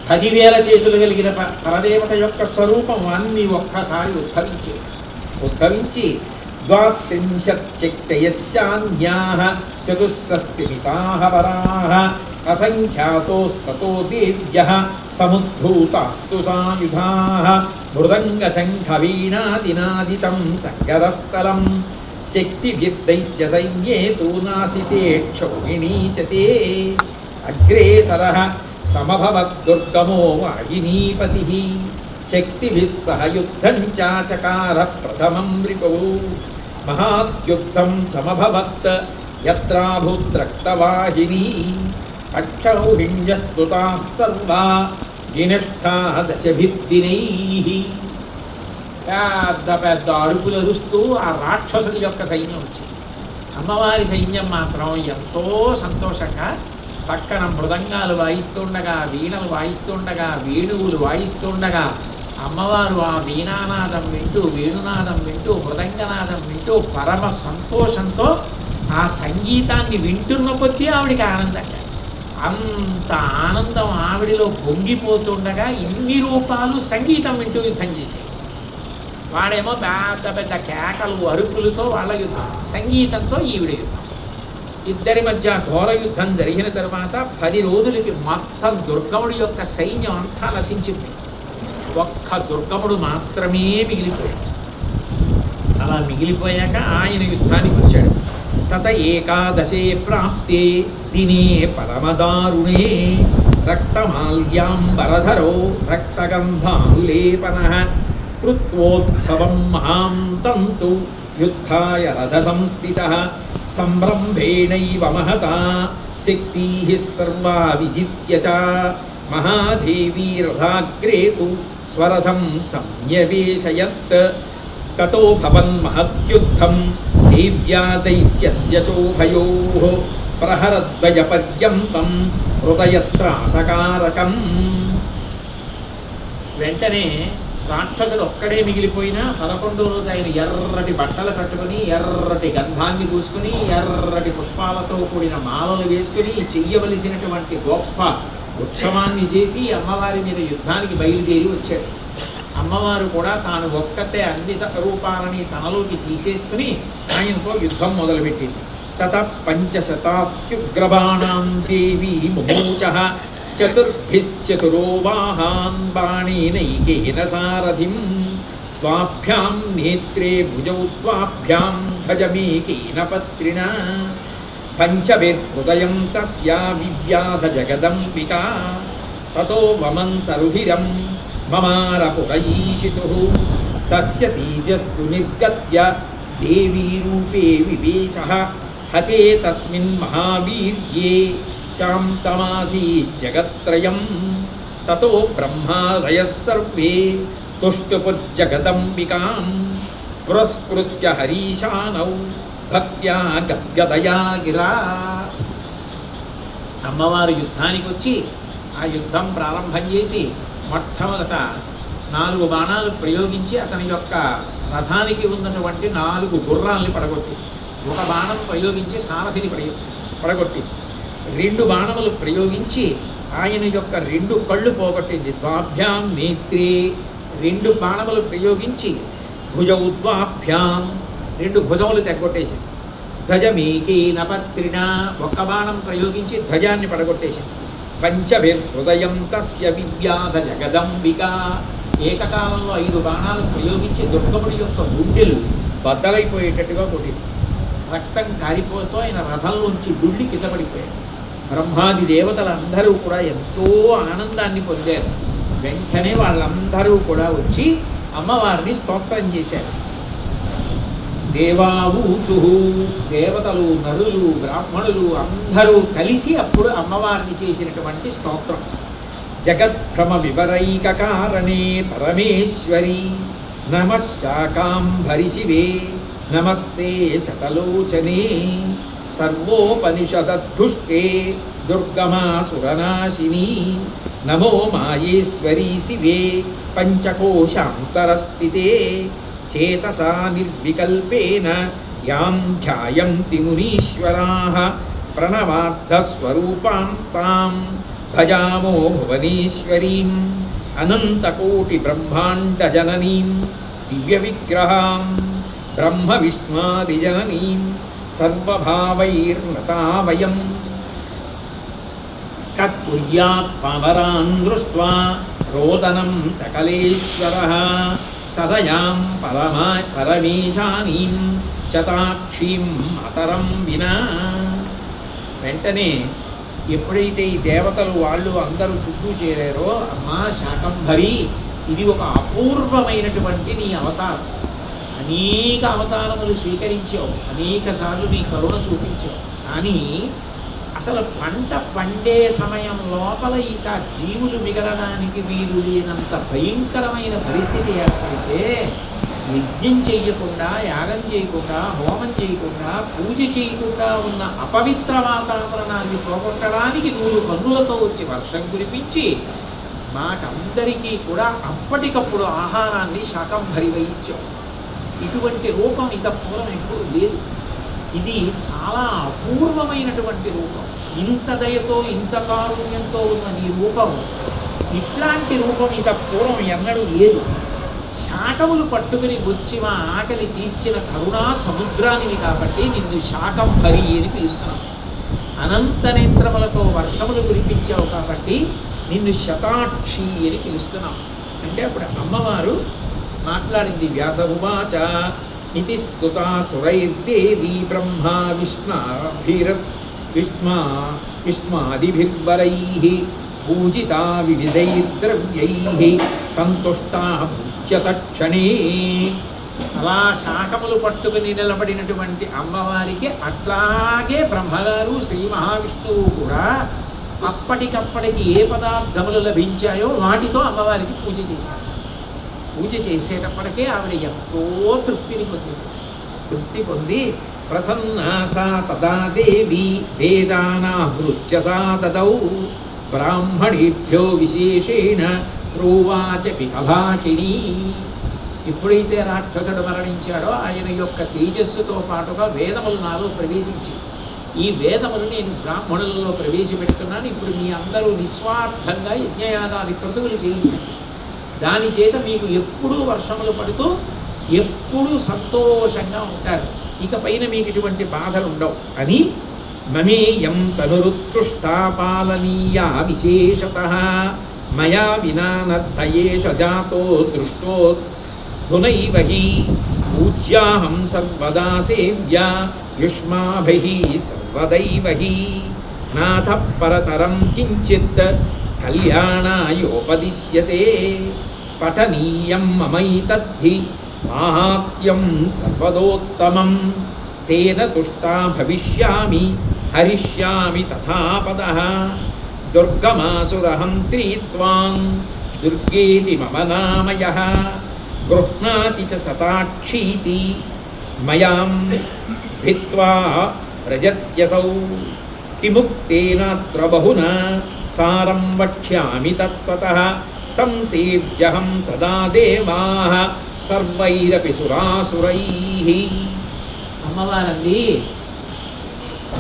10,000 చేతులు కలిగిన పరదేవత యొక్క స్వరూపం అన్నీ ఒక్కసారి ఉద్భవించి 32 శక్తయశ్చాన్యాః 64 పరాః అసంఖ్యాతోస్తతో దేవ్యః సముద్భూతాస్తు సాయుధాః మృదంగ శంఖ వీణాదినాదితం సంగదస్థలం శక్తిభిర్దైత్య సైన్యే తు నాసితే క్షౌహిణీచతే అగ్రేసరః సమభవద్దుర్గమో వాహినీపతిః శక్తిభిः సహ యుద్ధం చకార ప్రథమం రిపుః మహాద్యుద్ధం సమభవత్ యత్రాభూద్రక్తవాహినీ అక్షౌహిణ్యస్తుతాః సర్వా వినష్ఠా దశభిర్దినైః. పెద్ద పెద్ద అరుపులు అరుస్తూ ఆ రాక్షసుడి యొక్క సైన్యం వచ్చింది. అమ్మవారి సైన్యం మాత్రం ఎంతో సంతోషంగా పక్కన మృదంగాలు వాయిస్తుండగా, వీణలు వాయిస్తుండగా, వేణువులు వాయిస్తుండగా అమ్మవారు ఆ వీణానాదం వింటూ, వేణునాదం వింటూ, మృదంగనాదం వింటూ పరమ సంతోషంతో ఆ సంగీతాన్ని వింటున్న కొద్దీ ఆవిడికి ఆనందంగా, అంత ఆనందం ఆవిడిలో పొంగిపోతుండగా ఇన్ని రూపాలు సంగీతం వింటూ యుద్ధం చేసేది. వాడేమో పెద్ద పెద్ద కేకలు, అరుపులతో వాళ్ళ యుద్ధం, సంగీతంతో ఈవిడ యుద్ధం. ఇద్దరి మధ్య ఘోర యుద్ధం జరిగిన తర్వాత 10 రోజులకి మొత్తం దుర్గముడి యొక్క సైన్యం అంతా నశించింది. ఒక్క దుర్గముడు మాత్రమే మిగిలిపోయాడు. అలా మిగిలిపోయాక ఆయన యుద్ధానికి వచ్చాడు. తత ఏకాదశే ప్రాప్తే దినే పరమదారుణే రక్తమాల్యాంబరధరో రక్తగంధానులేపనః కృత్వోత్సవం మహాం తంతు యుద్ధాయ రథ సంస్థితః సంరంభేణైవ మహతా శక్తిః సర్వా విజిత్య చ మహాదేవీ రథాగ్రే తు స్వరథం సంన్యవేశయత్ తతో భవన్మహద్యుద్ధం దేవ్యా దైత్యస్య చోభయోః ప్రహరద్వయ పర్యంతం హృదయత్రాసకారకం. వెంటనే రాక్షసుడు ఒక్కడే మిగిలిపోయినా 11వ రోజు ఆయన ఎర్రటి బట్టలు కట్టుకుని, ఎర్రటి గంధాన్ని పూసుకుని, ఎర్రటి పుష్పాలతో కూడిన మాలలు వేసుకుని చెయ్యవలసినటువంటి గొప్ప ఉత్సవాన్ని చేసి అమ్మవారి మీద యుద్ధానికి బయలుదేరి వచ్చాడు. అమ్మవారు కూడా తాను ఒక్కతే అన్ని రూపాలని తనలోకి తీసేసుకుని ఆయనతో యుద్ధం మొదలుపెట్టింది. తత 500 దేవీ ముమూచః చతుర్భిశ్చతురో వాహాన్ బాణేనైకేన సారథిం త్వాభ్యాం నేత్రే భుజౌ త్వాభ్యాం భజమేకేన పత్రినా పంచభిర్హృదయం తస్యా వివ్యాధ జగదంబికా తతో వమన్ సరుహిరం మమారపురయీషితుః తస్య తేజస్తు నిర్గత్య దేవీ రూపే వివేశః హతే తస్మిన్ మహావీర్యే శాంతమాసీజ్జగత్రయం తతో బ్రహ్మాదయః సర్వే తుష్టుపుజ్జగదంబికాం పురస్కృత్య హరీశానౌ భక్త్యా గద్గదయా గిరా. అమ్మవారు యుద్ధానికి వచ్చి ఆ యుద్ధం ప్రారంభం చేసి మొట్టమొదట 4 బాణాలు ప్రయోగించి అతని యొక్క రథానికి ఉన్నటువంటి 4 గుర్రాల్ని పడగొట్టి, ఒక బాణం ప్రయోగించి సారథిని పడగొట్టి, 2 బాణములు ప్రయోగించి ఆయన యొక్క 2 కళ్ళు పోగొట్టింది. ద్వాభ్యాం నేత్రే 2 బాణములు ప్రయోగించి భుజౌద్వాభ్యాం 2 భుజములు తెగ్గొట్టేసింది. ధ్వజమేకేన పత్రిణ 1 బాణం ప్రయోగించి ధ్వజాన్ని పడగొట్టేసింది. పంచభిర్హృదయం తస్య వివ్యాధ జగదంబిక ఏకకాలంలో 5 బాణాలు ప్రయోగించి దుర్గముడి యొక్క గుండెలు బద్దలైపోయేటట్టుగా కొట్టింది. రక్తం కారిపోతూ ఆయన రథంలోంచి గుండి కిందపడిపోయాడు. బ్రహ్మాది దేవతలందరూ కూడా ఎంతో ఆనందాన్ని పొందారు. వెంటనే వాళ్ళందరూ కూడా వచ్చి అమ్మవారిని స్తోత్రం చేశారు. దేవావూచు దేవతలు, నరులు, బ్రాహ్మణులు అందరూ కలిసి అప్పుడు అమ్మవారిని చేసినటువంటి స్తోత్రం. జగద్భ్రమ వివరైక కారణే పరమేశ్వరి నమః శాకాంభరి శివే నమస్తే శతలోచనే సర్వోపనిషదద్భుష్టే దుర్గమాసురనాశిని నమో మాయేశ్వరీ శివే పంచకోశాంతరస్థితే చేతసా నిర్వికల్పేన యాం ధ్యాయంతి మునీశ్వరాః ప్రణవార్థస్వరూపాం తాం భజామో భువనేశ్వరీం అనంతకోటి బ్రహ్మాండ జననీం దివ్య విగ్రహాం బ్రహ్మ విష్ణాది జననీం సర్వభావైర్నతావయం కత్కుర్యాత్ పామరాన్ దృష్ట్వా రోదనం సకలేశ్వరః సదయాం పరమేశానీం శతాక్షీం అతరం వినా. వెంటనే ఎప్పుడైతే ఈ దేవతలు వాళ్ళు అందరూ చుట్టూ చేరారో, అమ్మా శాకంభరి, ఇది ఒక అపూర్వమైనటువంటి నీ అవతారం. అనేక అవతారములు స్వీకరించావు, అనేక సార్లు నీ కరుణ చూపించావు. కానీ అసలు పంట పండే సమయం లోపల ఇక జీవులు మిగలడానికి వీలు లేనంత భయంకరమైన పరిస్థితి ఏర్పడితే యజ్ఞం చేయకుండా, యాగం చేయకుండా, హోమం చేయకుండా, పూజ చేయకుండా ఉన్న అపవిత్ర వాతావరణాన్ని పోగొట్టడానికి 3 కన్నులతో వచ్చి వర్షం కురిపించి మాకందరికీ కూడా అప్పటికప్పుడు ఆహారాన్ని శాకంభరిగా ఇచ్చావు. ఇటువంటి రూపం ఇంత పూర్వం ఎప్పుడు లేదు. ఇది చాలా అపూర్వమైనటువంటి రూపం. ఇంత దయతో, ఇంత కారుణ్యంతో ఉన్న నీ రూపం, ఇట్లాంటి రూపం ఇంత పూర్వం ఎన్నడూ లేదు. శాకములు పట్టుకుని వచ్చి మా ఆకలి తీర్చిన కరుణా సముద్రానివి కాబట్టి నిన్ను శాకంభరి అని పిలుస్తున్నాం. అనంత నేత్రములతో వర్షములు కురిపించావు కాబట్టి నిన్ను శతాక్షి అని పిలుస్తున్నాం. అంటే అప్పుడు అమ్మవారు మాట్లాడింది. వ్యాస ఉవాచ ఇతి స్తుతా సురైర్దేవీ బ్రహ్మా విష్మాదిభిర్వరైః పూజితా వివిధైర్ద్రవ్యైః సంతుష్టా ముచ్యతక్షణే. అలా శాకములు పట్టుకుని నిలబడినటువంటి అమ్మవారికి అట్లాగే బ్రహ్మగారు, శ్రీ మహావిష్ణువు కూడా అప్పటికప్పటికి ఏ పదార్థములు లభించాయో వాటితో అమ్మవారికి పూజ చేశారు. పూజ చేసేటప్పటికే ఆవిడ ఎంతో తృప్తి పొంది ప్రసన్నా సా తదా దేవి వేదానాహృత్య సా దదౌ బ్రాహ్మణేభ్యో విశేషేణ ప్రోవాచ పికభాషిణీ. ఎప్పుడైతే రాక్షసుడు మరణించాడో ఆయన యొక్క తేజస్సుతో పాటుగా వేదములు నాలో ప్రవేశించి, ఈ వేదములు నేను బ్రాహ్మణులలో ప్రవేశపెడుతున్నాను, ఇప్పుడు మీ అందరూ నిస్వార్థంగా యజ్ఞయాగాది క్రతువులు చేయించండి, దాని చేత మీకు ఎప్పుడూ వర్షములు పడుతూ ఎప్పుడూ సంతోషంగా ఉంటారు, ఇక పైన మీకు ఇటువంటి బాధలు ఉండవు అని. మమేయం తనురుత్కృష్టా పాలనీయా విశేషతః మయా వినా నత్తయేష జాతో దృష్టో ధునైవ హి పూజ్యాహం సర్వదా సేవ్యా యుష్మాభిః సర్వదైవ హి నాథ పరతరం కించిత్ కళ్యాణాయోపదిశ్యతే పఠనీయం మమైతద్ధి మాహాత్మ్యం సర్వదోత్తమం తేన తుష్టా భవిష్యామి హరిష్యామి తథా పదః దుర్గమాసురహంత్రీ త్వాం దుర్గేతి మమ నామయః గృహ్ణాతి చ శతాక్షీతి మయాం భిత్వా వ్రజత్యసౌ విముక్తేనాత్ర బహునా సారం వక్ష్యామి తత్వతః సంసేవ్యహం సదా దేవాః సర్వైరపి సురాసురైః. అమ్మవారండి,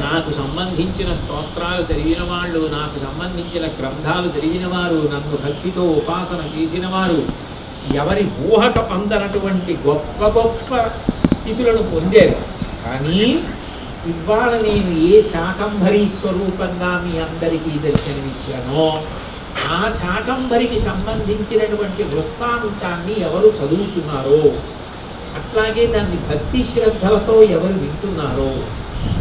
నాకు సంబంధించిన స్తోత్రాలు చదివిన వాళ్ళు, నాకు సంబంధించిన గ్రంథాలు చదివిన వారు, నన్ను భక్తితో ఉపాసన చేసిన వారు, ఎవరి ఊహక అందనటువంటి గొప్ప గొప్ప స్థితులను పొందారు. కానీ ఇవాళ నేను ఏ శాకంభరీ స్వరూపంగా మీ అందరికీ దర్శనమిచ్చానో ఆ శాకంభరికి సంబంధించినటువంటి వృత్తాంతాన్ని ఎవరు చదువుతున్నారో, అట్లాగే దాన్ని భక్తి శ్రద్ధలతో ఎవరు వింటున్నారో,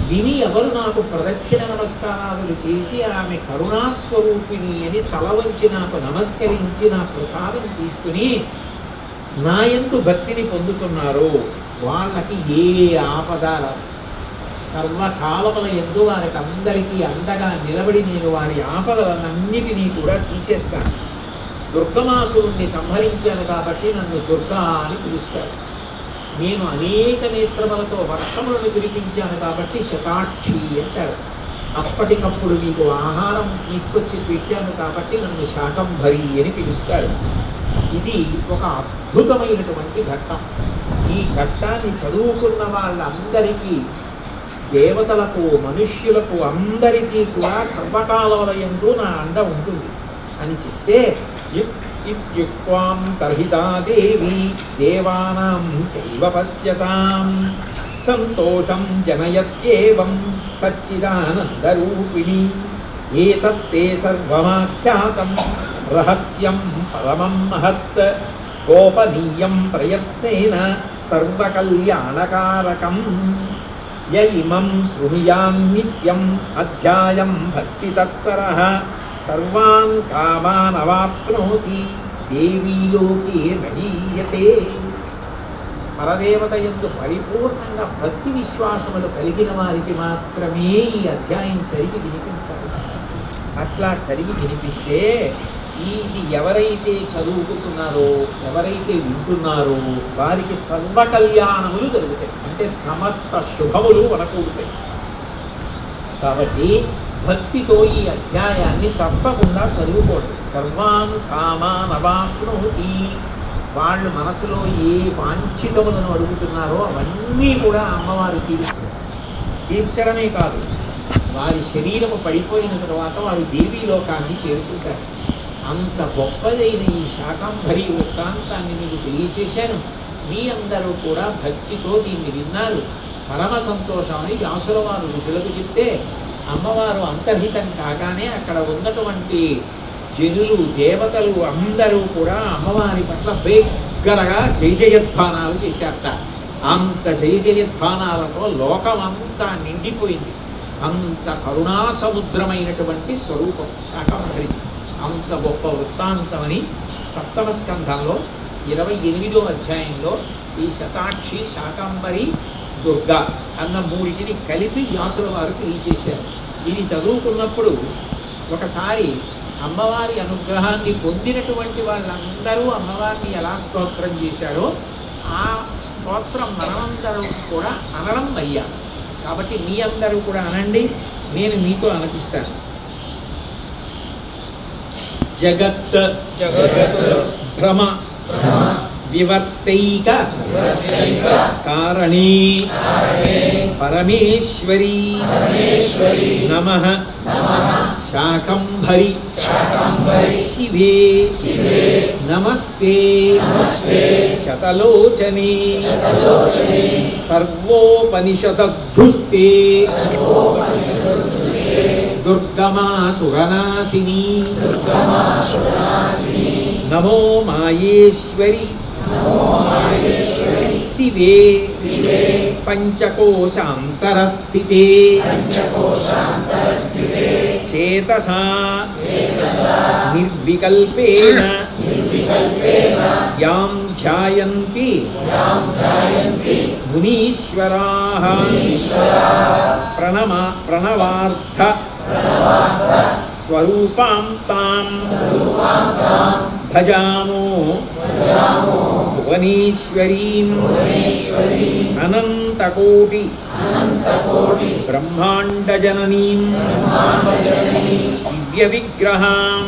విని ఎవరు నాకు ప్రదక్షిణ నమస్కారాలు చేసి ఆమె కరుణాస్వరూపిణి అని తల వంచి నాకు నమస్కరించి నా ప్రసాదం తీసుకుని నా యందు భక్తిని పొందుతున్నారో వాళ్ళకి ఏ ఆపద సర్వకాలముల యందు వారికి అందరికీ అండగా నిలబడి నేను వారి ఆపదలన్నిటినీ కూడా తీసేస్తాను. దుర్గమాసురుణ్ణి సంహరించాను కాబట్టి నన్ను దుర్గా అని పిలుస్తారు. నేను అనేక నేత్రములతో వర్షములను కురిపించాను కాబట్టి శతాక్షి అంటారు. అప్పటికప్పుడు మీకు ఆహారం తీసుకొచ్చి పెట్టాను కాబట్టి నన్ను శాకంభరి అని పిలుస్తారు. ఇది ఒక అద్భుతమైనటువంటి ఘట్టం. ఈ ఘట్టాన్ని చదువుకున్న వాళ్ళందరికీ, దేవతలకు మనుష్యులకు అందరికీ కూడా సర్వకాలవలయంలో నా అండ ఉంటుంది అని చెప్తే, ఇత్యుక్త్వాం తర్హితా దేవి దేవానాం చైవ పశ్యతాం సంతోషం జనయత్యేవం సచ్చిదానందరూపిణి ఏతత్తే సర్వమాఖ్యాతం రహస్యం పరమం మహత్ గోపనీయం ప్రయత్నేన సర్వకల్యాణకారకం యయిమం శృణుయాన్నిత్యం అధ్యాయం భక్తితత్పరః సర్వాన్ కామాన్ అవాప్నోతి దేవీ లోకే నహీయతే. పరదేవత యందు పరిపూర్ణంగా భక్తి విశ్వాసములు కలిగిన వారికి మాత్రమే ఈ అధ్యాయం చదివి వినిపించాలి. అట్లా చదివి వినిపిస్తే ఇది ఎవరైతే చదువుకుంటున్నారో, ఎవరైతే వింటున్నారో వారికి సర్వకల్యాణములు జరుగుతాయి. అంటే సమస్త శుభములు వనకూడతాయి. కాబట్టి భక్తితో ఈ అధ్యాయాన్ని తప్పకుండా చదువుకోండి. సర్వాన్ కామాన్ అవాప్నోతి. వాళ్ళు మనసులో ఏ వాంఛితములను అడుగుతున్నారో అవన్నీ కూడా అమ్మవారు తీరుస్తుంది. తీర్చడమే కాదు, వారి శరీరము పడిపోయిన తర్వాత వారి దేవీ లోకాన్ని చేరుకుంటారు. అంత గొప్పదైన ఈ శాకంభరి వృత్తాంతాన్ని మీకు తెలియచేశాను. మీ అందరూ కూడా భక్తితో దీన్ని విన్నారు. పరమ సంతోషమని వ్యాసుల వారు ఋషులకు చెప్తే అమ్మవారు అంతర్హితం కాగానే అక్కడ ఉన్నటువంటి జనులు, దేవతలు అందరూ కూడా అమ్మవారి పట్ల బిగ్గరగా జయ జయధ్వానాలు చేశారట. అంత జయ జయధ్వానాలతో లోకమంతా నిండిపోయింది. అంత కరుణాసముద్రమైనటువంటి స్వరూపం శాకంభరి. అంత గొప్ప వృత్తాంతమని సప్తమ స్కంధంలో 28వ అధ్యాయంలో ఈ శతాక్షి, శాకంబరి, దుర్గా అన్న మూడింటిని కలిపి వ్యాసుల వారు తెలియచేశారు. ఇది చదువుకున్నప్పుడు ఒకసారి అమ్మవారి అనుగ్రహాన్ని పొందినటువంటి వాళ్ళందరూ అమ్మవారిని ఎలా స్తోత్రం చేశారో ఆ స్తోత్రం మనమందరూ కూడా అనడం అయ్యా. కాబట్టి మీ అందరూ కూడా అనండి, నేను మీతో అనిపిస్తాను. జగత్ భ్రమ వివర్తైక కారణే పరమేశ్వరీ నమః శాకంభరి శివే నమస్తే శతలోచనే సర్వోపనిషదద్భుష్టే దుర్గమాసురనాశిని నమో మాయేశ్వరి శివే పంచకోశాంతరస్థితే చేతసా నిర్వికల్పేన యాం ధ్యాయంతి మునీశ్వరాః ప్రణవార్థ స్వరూపాం తాం భజామో భువనేశ్వరీం అనంతకోటి బ్రహ్మాండజననీం దివ్య విగ్రహాం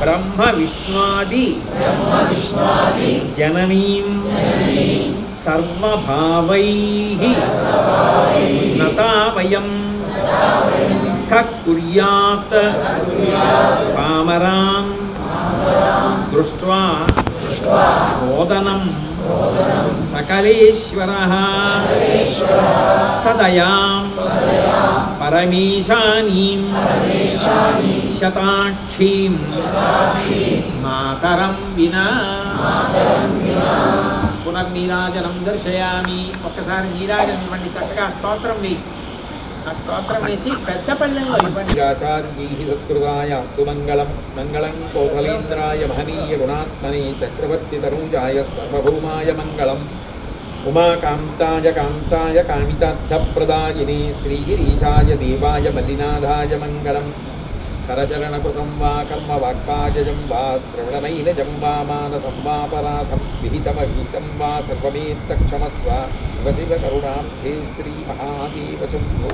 బ్రహ్మ విష్ణాది జననీం సర్వభావైః నతావయం కుర్యాత్ పామరాన్ దృష్ట్వా రోదనం సకలేశ్వరః సదయాం పరమేశానీం శతాక్షీం మాతరం వినా పునర్నీరాజనం దర్శయామి. ఒక్కసారి నీరాజనం ఇవ్వండి, చక్కగా స్తోత్రం వేయి. ఆ స్తోత్రం వేసి పెద్ద పళ్ళెంలో ఇవ్వండి. సత్కృతాయాస్తు మంగళం మంగళం కౌసలేంద్రాయ మహనీయ గుణాత్మనే చక్రవర్తి తనూజాయ సర్వభౌమాయ మంగళం ఉమాకాంతాయ కాంతాయ కామితార్థప్రదాయినే శ్రీగిరీశాయ దేవాయ మల్లినాథాయ మంగళం. కరచరణకృతం వా కర్మ వాక్కాజం వా శ్రవణనైలజం వా మానసం వా పరాధం విహితమవిహితం వా సర్వమేత్తక్షమస్వ శివ శివ కరుణాబ్ధే శ్రీ మహాదేవ శంభో.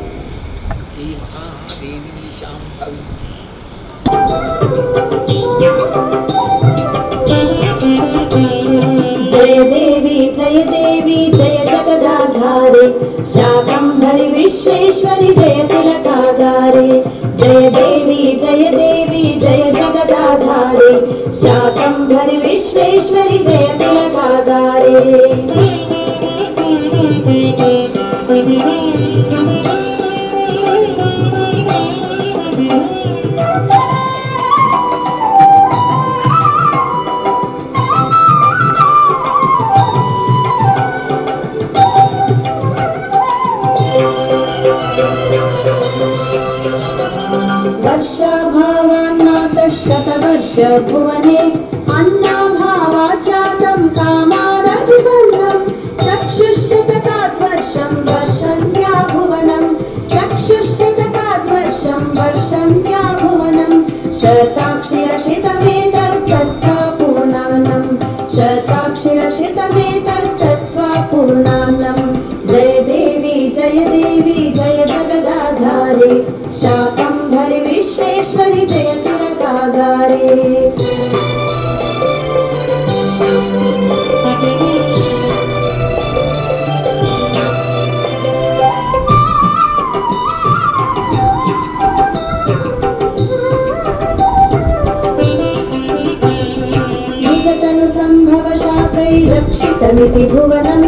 శ్రీ మహాదేవి శాంభవి. जय देवी जय जगदाधारे शाकंभरी विश्वेश्वरी जय तिलकाधारे. जय देवी जय जगदाधारे शाकंभरी विश्वेश्वरी जय तिलकाधारे. वर्षाभावान्नाथशतवर्ष भुवने अन्नाभावाचातं कामादभिबन्धं चक्षुष्शतकाद्वर्षं वर्षन्त्या भुवनं चक्षुष्शतकाद्वर्षं वर्षन्त्या भुवनं शताक्षरशितमेतत्तत्त्वा पूर्णान्नं शताक्षरशितमेतत्तत्त्वा पूर्णान्नं. जय देवी जय जगदाधारे शाकंभरी विश्वेश्वरी जय तिलकाधारे. निजतनु संभव शाकैरक्षितमिति भुवनं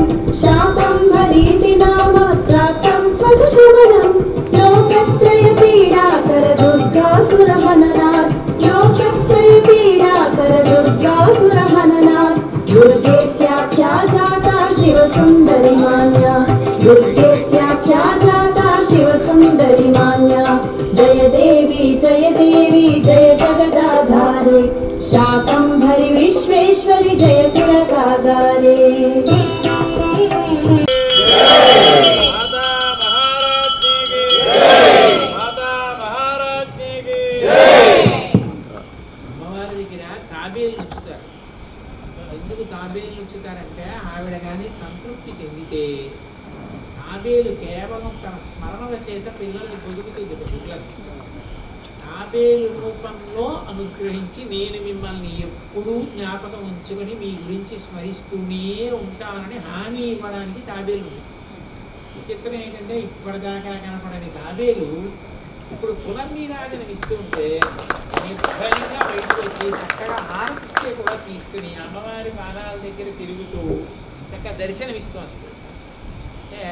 शाकंभरीति नाम प्राप्तं त्वदशमनं. लोकत्रय पीडाकर दुर्गासुरहननात् लोकत्रय पीडाकर दुर्गासुरहननात्. दुर्गेत्याख्या जाता शिवसुन्दरी मान्या दुर्गेत्याख्या जाता शिवसुन्दरी मान्या. जय देवी जय जगदाधारे शाकंभरी विश्वेश्वरी जय तिलकाधारे. తాబేలు ఉంచుతారంటే ఆవిడ కానీ సంతృప్తి చెందితే తాబేలు కేవలం తన స్మరణల చేత పిల్లల్ని పొదుగుతుంది. పిల్లలు తాబేలు రూపంలో అనుగ్రహించి నేను మిమ్మల్ని ఎప్పుడూ జ్ఞాపకం ఉంచుకొని మీ గురించి స్మరిస్తూనే ఉంటానని హామీ ఇవ్వడానికి తాబేలు ఉంది. విచిత్రం ఏంటంటే ఇప్పటిదాకా కనపడని తాబేలు ఇప్పుడు పునర్నీరాజనం ఇస్తూ ఉంటే నిర్భయంగా బయటకు వచ్చి చక్కగా హారతిస్తే కూడా తీసుకుని అమ్మవారి పాదాల దగ్గర తిరుగుతూ చక్కగా దర్శనమిస్తోంది. అంటే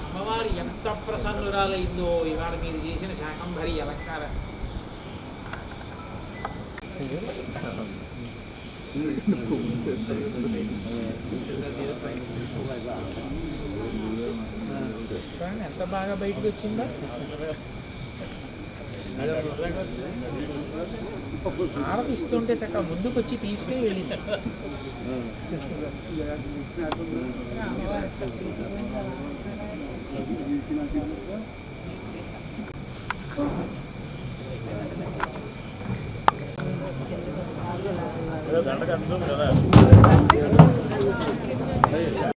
అమ్మవారు ఎంత ప్రసన్నురాలైందో ఇవాళ మీరు చేసిన శాకంభరి అలంకారం. చూడండి ఎంత బాగా బయటకు వచ్చిందో. హారతి ఇస్తుంటే చక్కగా ముందుకు వచ్చి తీసుకుని వెళ్ళింది. దండ కట్టుతుంది కదా.